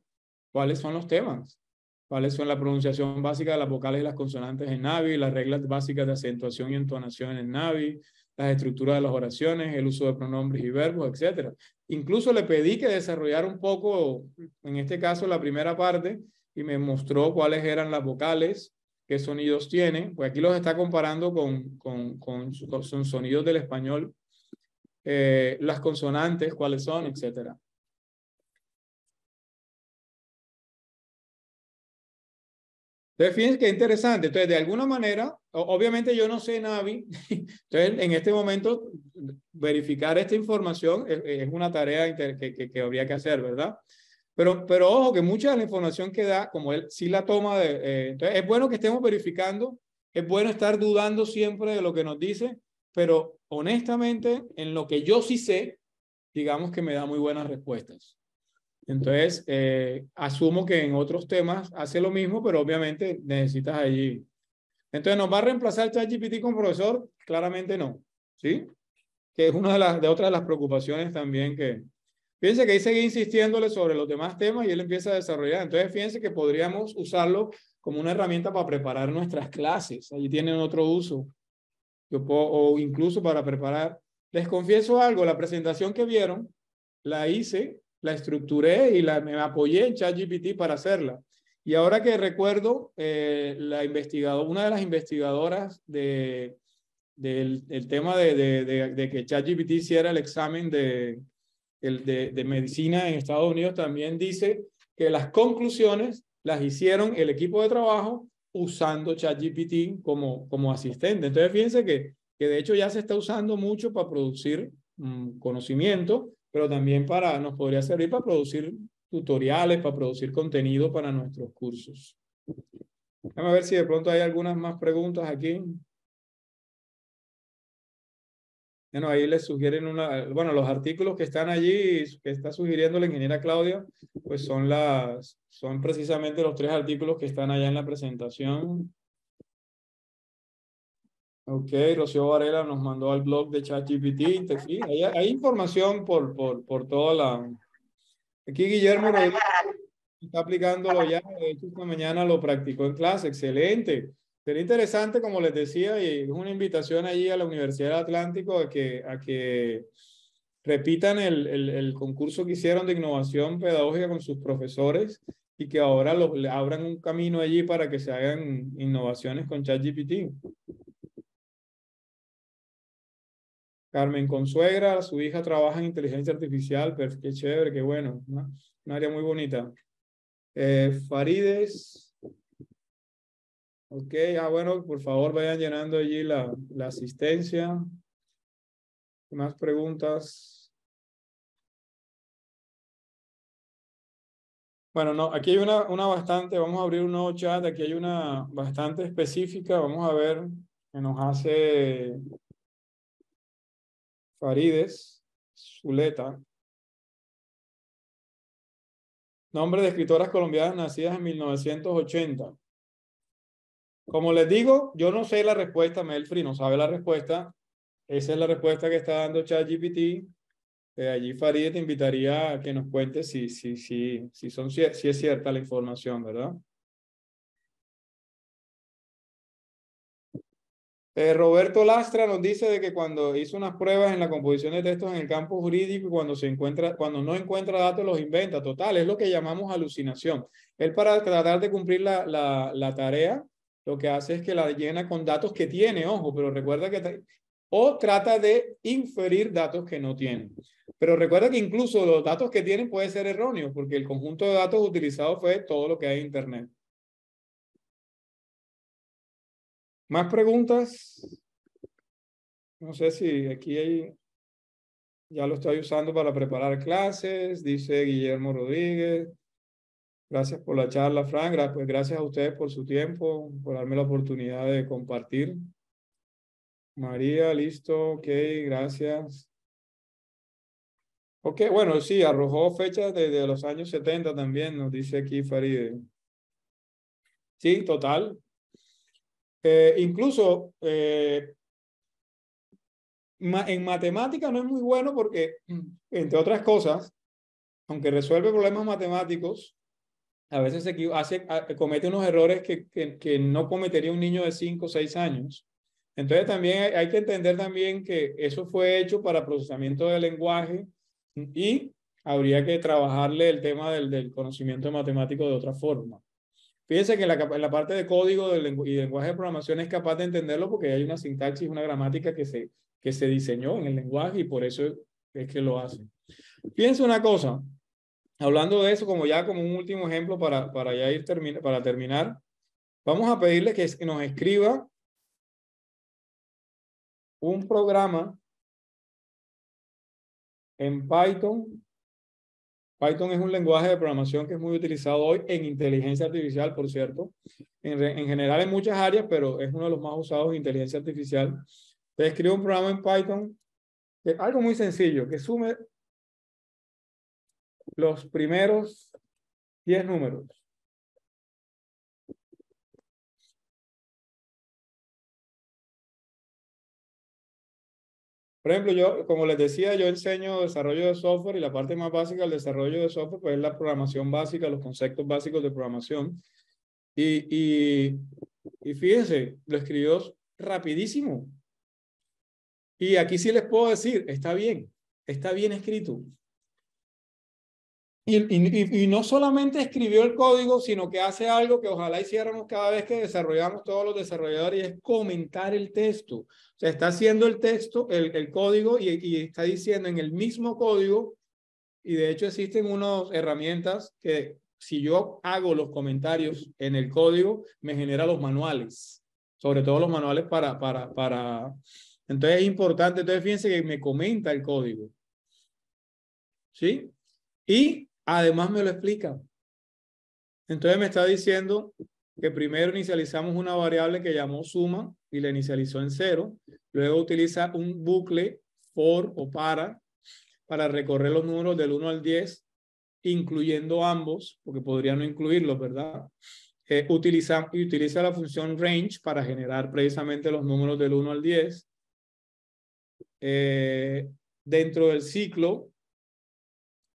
cuáles son los temas. Cuáles son la pronunciación básica de las vocales y las consonantes en Na'vi, las reglas básicas de acentuación y entonación en Na'vi, las estructuras de las oraciones, el uso de pronombres y verbos, etc. Incluso le pedí que desarrollara un poco, en este caso, la primera parte, y me mostró cuáles eran las vocales, qué sonidos tiene, pues aquí los está comparando con sonidos del español, las consonantes, cuáles son, etc. Entonces, fíjense qué interesante. Entonces, de alguna manera, obviamente yo no sé Na'vi, entonces en este momento verificar esta información es una tarea que habría que hacer, ¿verdad? Pero ojo que mucha de la información que da, como él sí la toma, entonces es bueno que estemos verificando, es bueno estar dudando siempre de lo que nos dice, pero honestamente en lo que yo sí sé, digamos que me da muy buenas respuestas. Entonces, asumo que en otros temas hace lo mismo, pero obviamente necesitas allí. Entonces, ¿nos va a reemplazar ChatGPT con profesor? Claramente no, ¿sí? Que es una de otras de las preocupaciones también que... Fíjense que ahí seguí insistiéndole sobre los demás temas y él empieza a desarrollar. Entonces, fíjense que podríamos usarlo como una herramienta para preparar nuestras clases. Allí tienen otro uso. O incluso para preparar. Les confieso algo, la presentación que vieron, la hice, la estructuré y me apoyé en ChatGPT para hacerla. Y ahora que recuerdo, una de las investigadoras del tema de que ChatGPT hiciera el examen de medicina en Estados Unidos también dice que las conclusiones las hicieron el equipo de trabajo usando ChatGPT como asistente. Entonces, fíjense que de hecho ya se está usando mucho para producir conocimiento pero también nos podría servir para producir tutoriales, para producir contenido para nuestros cursos. Vamos a ver si de pronto hay algunas más preguntas aquí. Bueno, ahí les sugieren bueno, los artículos que están allí, que está sugiriendo la ingeniera Claudia, pues son precisamente los 3 artículos que están allá en la presentación. Ok, Rocío Varela nos mandó al blog de ChatGPT. Sí, hay información por toda la... Aquí Guillermo Rodríguez está aplicándolo ya. De hecho, esta mañana lo practicó en clase. Excelente. Sería interesante, como les decía, y es una invitación allí a la Universidad del Atlántico a que repitan el concurso que hicieron de innovación pedagógica con sus profesores y que ahora le abran un camino allí para que se hagan innovaciones con ChatGPT. Carmen Consuegra, su hija trabaja en inteligencia artificial, pero qué chévere, qué bueno, ¿no? Un área muy bonita. Farides. Ok, bueno, por favor vayan llenando allí la asistencia. ¿Más preguntas? Bueno, no, aquí hay una bastante, vamos a abrir un nuevo chat, aquí hay una bastante específica, vamos a ver qué nos hace Farides Zuleta. Nombre de escritoras colombianas nacidas en 1980. Como les digo, yo no sé la respuesta, Melfri no sabe la respuesta. Esa es la respuesta que está dando ChatGPT. Allí Farid te invitaría a que nos cuentes si es cierta la información, ¿verdad? Roberto Lastra nos dice de que cuando hizo unas pruebas en la composición de textos en el campo jurídico, cuando no encuentra datos los inventa. Total, es lo que llamamos alucinación. Él, para tratar de cumplir la tarea, lo que hace es que la llena con datos que tiene, ojo, pero recuerda que o trata de inferir datos que no tienen. Pero recuerda que incluso los datos que tienen pueden ser erróneos, porque el conjunto de datos utilizados fue todo lo que hay en Internet. ¿Más preguntas? No sé si aquí hay... Ya lo estoy usando para preparar clases, dice Guillermo Rodríguez. Gracias por la charla, Frank. Pues gracias a ustedes por su tiempo, por darme la oportunidad de compartir. María, listo, ok, gracias. Ok, bueno, sí, arrojó fechas desde los años 70 también, nos dice aquí Faride. Sí, total. Incluso en matemática no es muy bueno porque, entre otras cosas, aunque resuelve problemas matemáticos, a veces comete unos errores que no cometería un niño de 5 o 6 años. Entonces también hay que entender también que eso fue hecho para procesamiento del lenguaje y habría que trabajarle el tema del conocimiento matemático de otra forma. Fíjense que en la parte de código y lenguaje de programación es capaz de entenderlo porque hay una sintaxis, una gramática que se diseñó en el lenguaje y por eso es que lo hace. Fíjense una cosa, hablando de eso, como un último ejemplo para ya para terminar, vamos a pedirle que nos escriba un programa en Python. Python es un lenguaje de programación que es muy utilizado hoy en inteligencia artificial, por cierto. En general en muchas áreas, pero es uno de los más usados en inteligencia artificial. Entonces escribo un programa en Python, algo muy sencillo, que sume los primeros 10 números. Por ejemplo, yo, como les decía, yo enseño desarrollo de software y la parte más básica del desarrollo de software pues, es la programación básica, los conceptos básicos de programación. Y fíjense, lo escribió rapidísimo. Y aquí sí les puedo decir, está bien escrito. Y no solamente escribió el código, sino que hace algo que ojalá hiciéramos cada vez que desarrollamos todos los desarrolladores, y es comentar el texto. O sea, está haciendo el texto, el código, y está diciendo en el mismo código, y de hecho existen unas herramientas que si yo hago los comentarios en el código, me genera los manuales, sobre todo los manuales Entonces es importante, entonces fíjense que me comenta el código. ¿sí? Y además me lo explica. Entonces me está diciendo que primero inicializamos una variable que llamó suma y la inicializó en 0. Luego utiliza un bucle for o para recorrer los números del 1 al 10, incluyendo ambos, porque podría no incluirlos, ¿verdad? Utiliza la función range para generar precisamente los números del 1 al 10. Dentro del ciclo,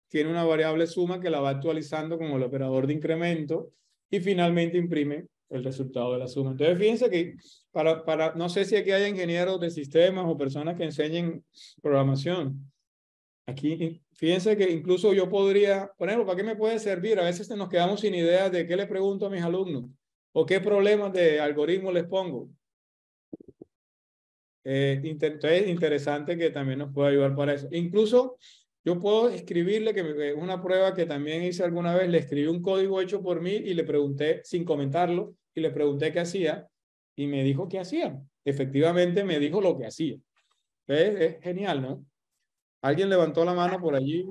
tiene una variable suma que la va actualizando con el operador de incremento y finalmente imprime el resultado de la suma. Entonces, fíjense que no sé si aquí hay ingenieros de sistemas o personas que enseñen programación. Aquí, fíjense que incluso yo podría, por ejemplo, ¿para qué me puede servir? A veces nos quedamos sin ideas de qué le pregunto a mis alumnos o qué problemas de algoritmo les pongo. Entonces, interesante que también nos pueda ayudar para eso. Incluso yo puedo escribirle, que una prueba que también hice alguna vez, le escribí un código hecho por mí y le pregunté, sin comentarlo, y le pregunté qué hacía y me dijo qué hacía. Efectivamente me dijo lo que hacía. Es genial, ¿no? ¿Alguien levantó la mano por allí?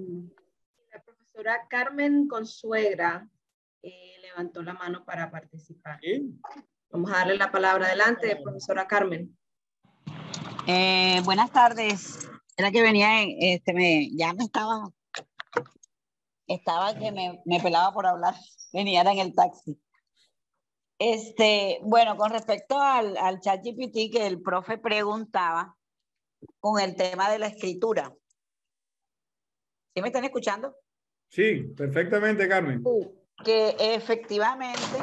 La profesora Carmen Consuegra levantó la mano para participar. ¿Sí? Vamos a darle la palabra. Adelante, profesora Carmen. Buenas tardes. Era que venía, ya me estaba que me pelaba por hablar. Venía en el taxi. Bueno, con respecto al ChatGPT que el profe preguntaba con el tema de la escritura. ¿Sí me están escuchando? Sí, perfectamente, Carmen. Que efectivamente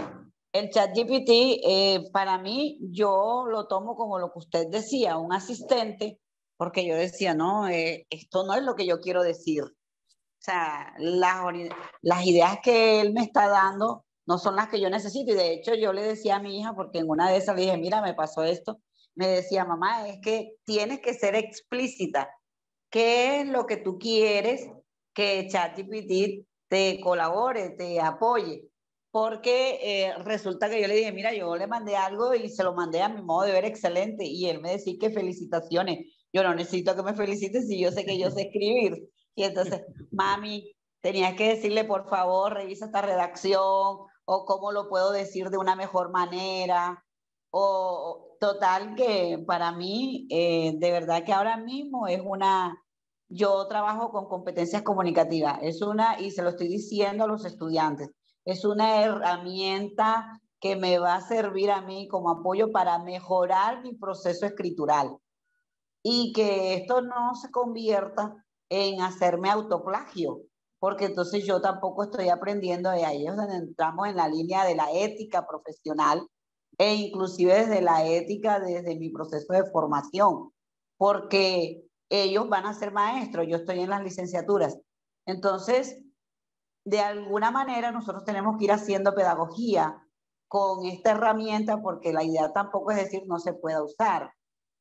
el ChatGPT, para mí, yo lo tomo como lo que usted decía, un asistente, porque yo decía, no, esto no es lo que yo quiero decir. O sea, las ideas que él me está dando no son las que yo necesito. Y de hecho, yo le decía a mi hija, porque en una de esas le dije, mira, me pasó esto. Me decía, mamá, es que tienes que ser explícita. ¿Qué es lo que tú quieres que ChatGPT te colabore, te apoye? Porque resulta que yo le dije, mira, yo le mandé algo y se lo mandé a mi modo de ver excelente. Y él me decía que felicitaciones. Yo no necesito que me felicites si yo sé que yo sé escribir. Y entonces, mami, tenías que decirle, por favor, revisa esta redacción o cómo lo puedo decir de una mejor manera. O total que para mí, de verdad que ahora mismo yo trabajo con competencias comunicativas, y se lo estoy diciendo a los estudiantes, es una herramienta que me va a servir a mí como apoyo para mejorar mi proceso escritural y que esto no se convierta en hacerme autoplagio, porque entonces yo tampoco estoy aprendiendo de ahí, es donde entramos en la línea de la ética profesional e inclusive desde la ética, desde mi proceso de formación, porque ellos van a ser maestros, yo estoy en las licenciaturas. Entonces, de alguna manera nosotros tenemos que ir haciendo pedagogía con esta herramienta, porque la idea tampoco es decir no se pueda usar,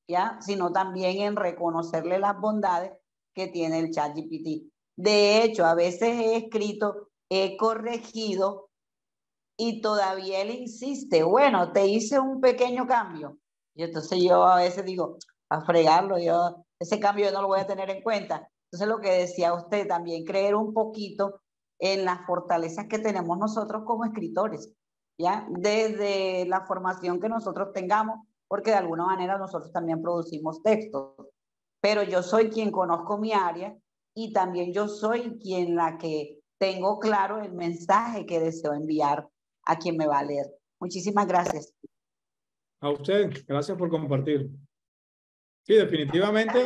¿ya? Sino también en reconocerle las bondades que tiene el ChatGPT. De hecho, a veces he escrito, he corregido y todavía él insiste, bueno, te hice un pequeño cambio. Y entonces yo a veces digo, a fregarlo, ese cambio yo no lo voy a tener en cuenta. Entonces lo que decía usted, también creer un poquito en las fortalezas que tenemos nosotros como escritores, ¿ya? Desde la formación que nosotros tengamos, porque de alguna manera nosotros también producimos textos. Pero yo soy quien conozco mi área y también yo soy la que tengo claro el mensaje que deseo enviar a quien me va a leer. Muchísimas gracias. A usted, gracias por compartir. Sí, definitivamente,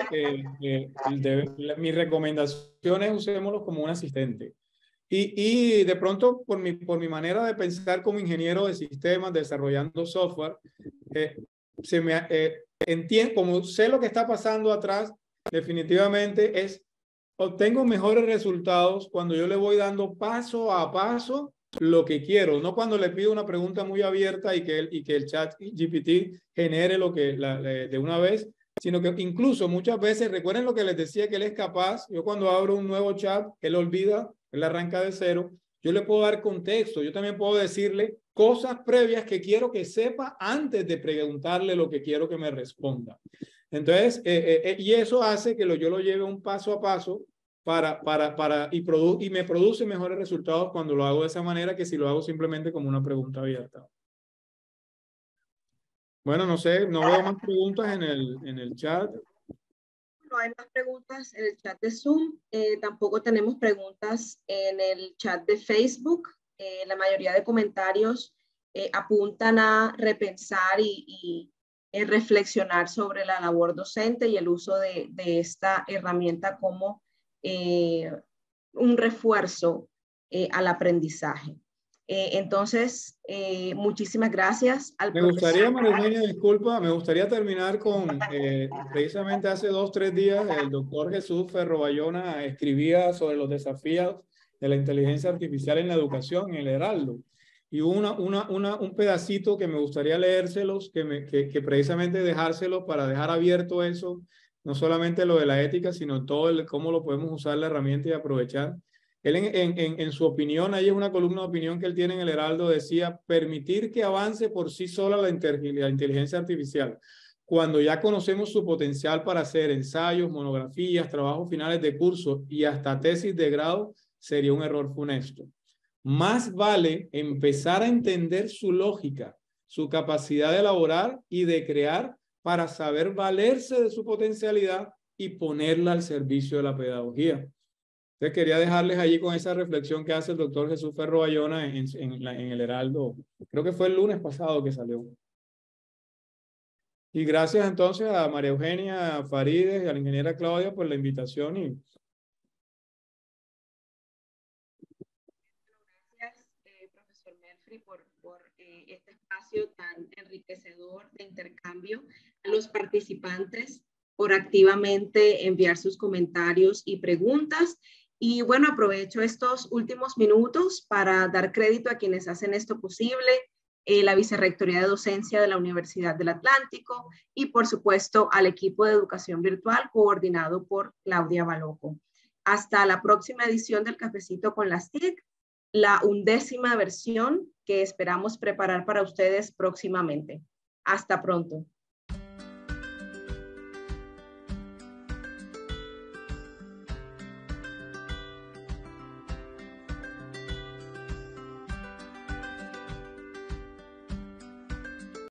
mi recomendación es usémoslo como un asistente. Y de pronto, por mi manera de pensar como ingeniero de sistemas, desarrollando software, entiendo, como sé lo que está pasando atrás, definitivamente obtengo mejores resultados cuando yo le voy dando paso a paso lo que quiero, no cuando le pido una pregunta muy abierta y que el chat GPT genere lo que de una vez, sino que incluso muchas veces, recuerden lo que les decía, que él es capaz, yo cuando abro un nuevo chat, él olvida, él arranca de cero, yo le puedo dar contexto, yo también puedo decirle cosas previas que quiero que sepa antes de preguntarle lo que quiero que me responda. Entonces, y eso hace que yo lo lleve un paso a paso y me produce mejores resultados cuando lo hago de esa manera que si lo hago simplemente como una pregunta abierta. Bueno, no sé, no veo más preguntas en el chat. No hay más preguntas en el chat de Zoom. Tampoco tenemos preguntas en el chat de Facebook. La mayoría de comentarios apuntan a repensar y reflexionar sobre la labor docente y el uso de esta herramienta como un refuerzo al aprendizaje. Entonces, muchísimas gracias al Me profesor. gustaría, María Eugenia, disculpa, me gustaría terminar con, precisamente hace 2 o 3 días, el doctor Jesús Ferro Bayona escribía sobre los desafíos de la inteligencia artificial en la educación, en el Heraldo. Y un pedacito que me gustaría leérselos, que precisamente dejárselo para dejar abierto eso, no solamente lo de la ética, sino todo cómo lo podemos usar la herramienta y aprovechar. Él en su opinión, ahí es una columna de opinión que él tiene en el Heraldo, decía, permitir que avance por sí sola la inteligencia artificial. Cuando ya conocemos su potencial para hacer ensayos, monografías, trabajos finales de curso y hasta tesis de grado, sería un error funesto. Más vale empezar a entender su lógica, su capacidad de elaborar y de crear para saber valerse de su potencialidad y ponerla al servicio de la pedagogía. Entonces quería dejarles allí con esa reflexión que hace el doctor Jesús Ferro Bayona en el Heraldo. Creo que fue el lunes pasado que salió. Y gracias entonces a María Eugenia, a Farides y a la ingeniera Claudia por la invitación. Gracias, profesor Melfri, por este espacio tan enriquecedor de intercambio. A los participantes por activamente enviar sus comentarios y preguntas. Y bueno, aprovecho estos últimos minutos para dar crédito a quienes hacen esto posible, la Vicerrectoría de Docencia de la Universidad del Atlántico y por supuesto al equipo de educación virtual coordinado por Claudia Baloco. Hasta la próxima edición del Cafecito con las TIC, la 11ª versión que esperamos preparar para ustedes próximamente. Hasta pronto.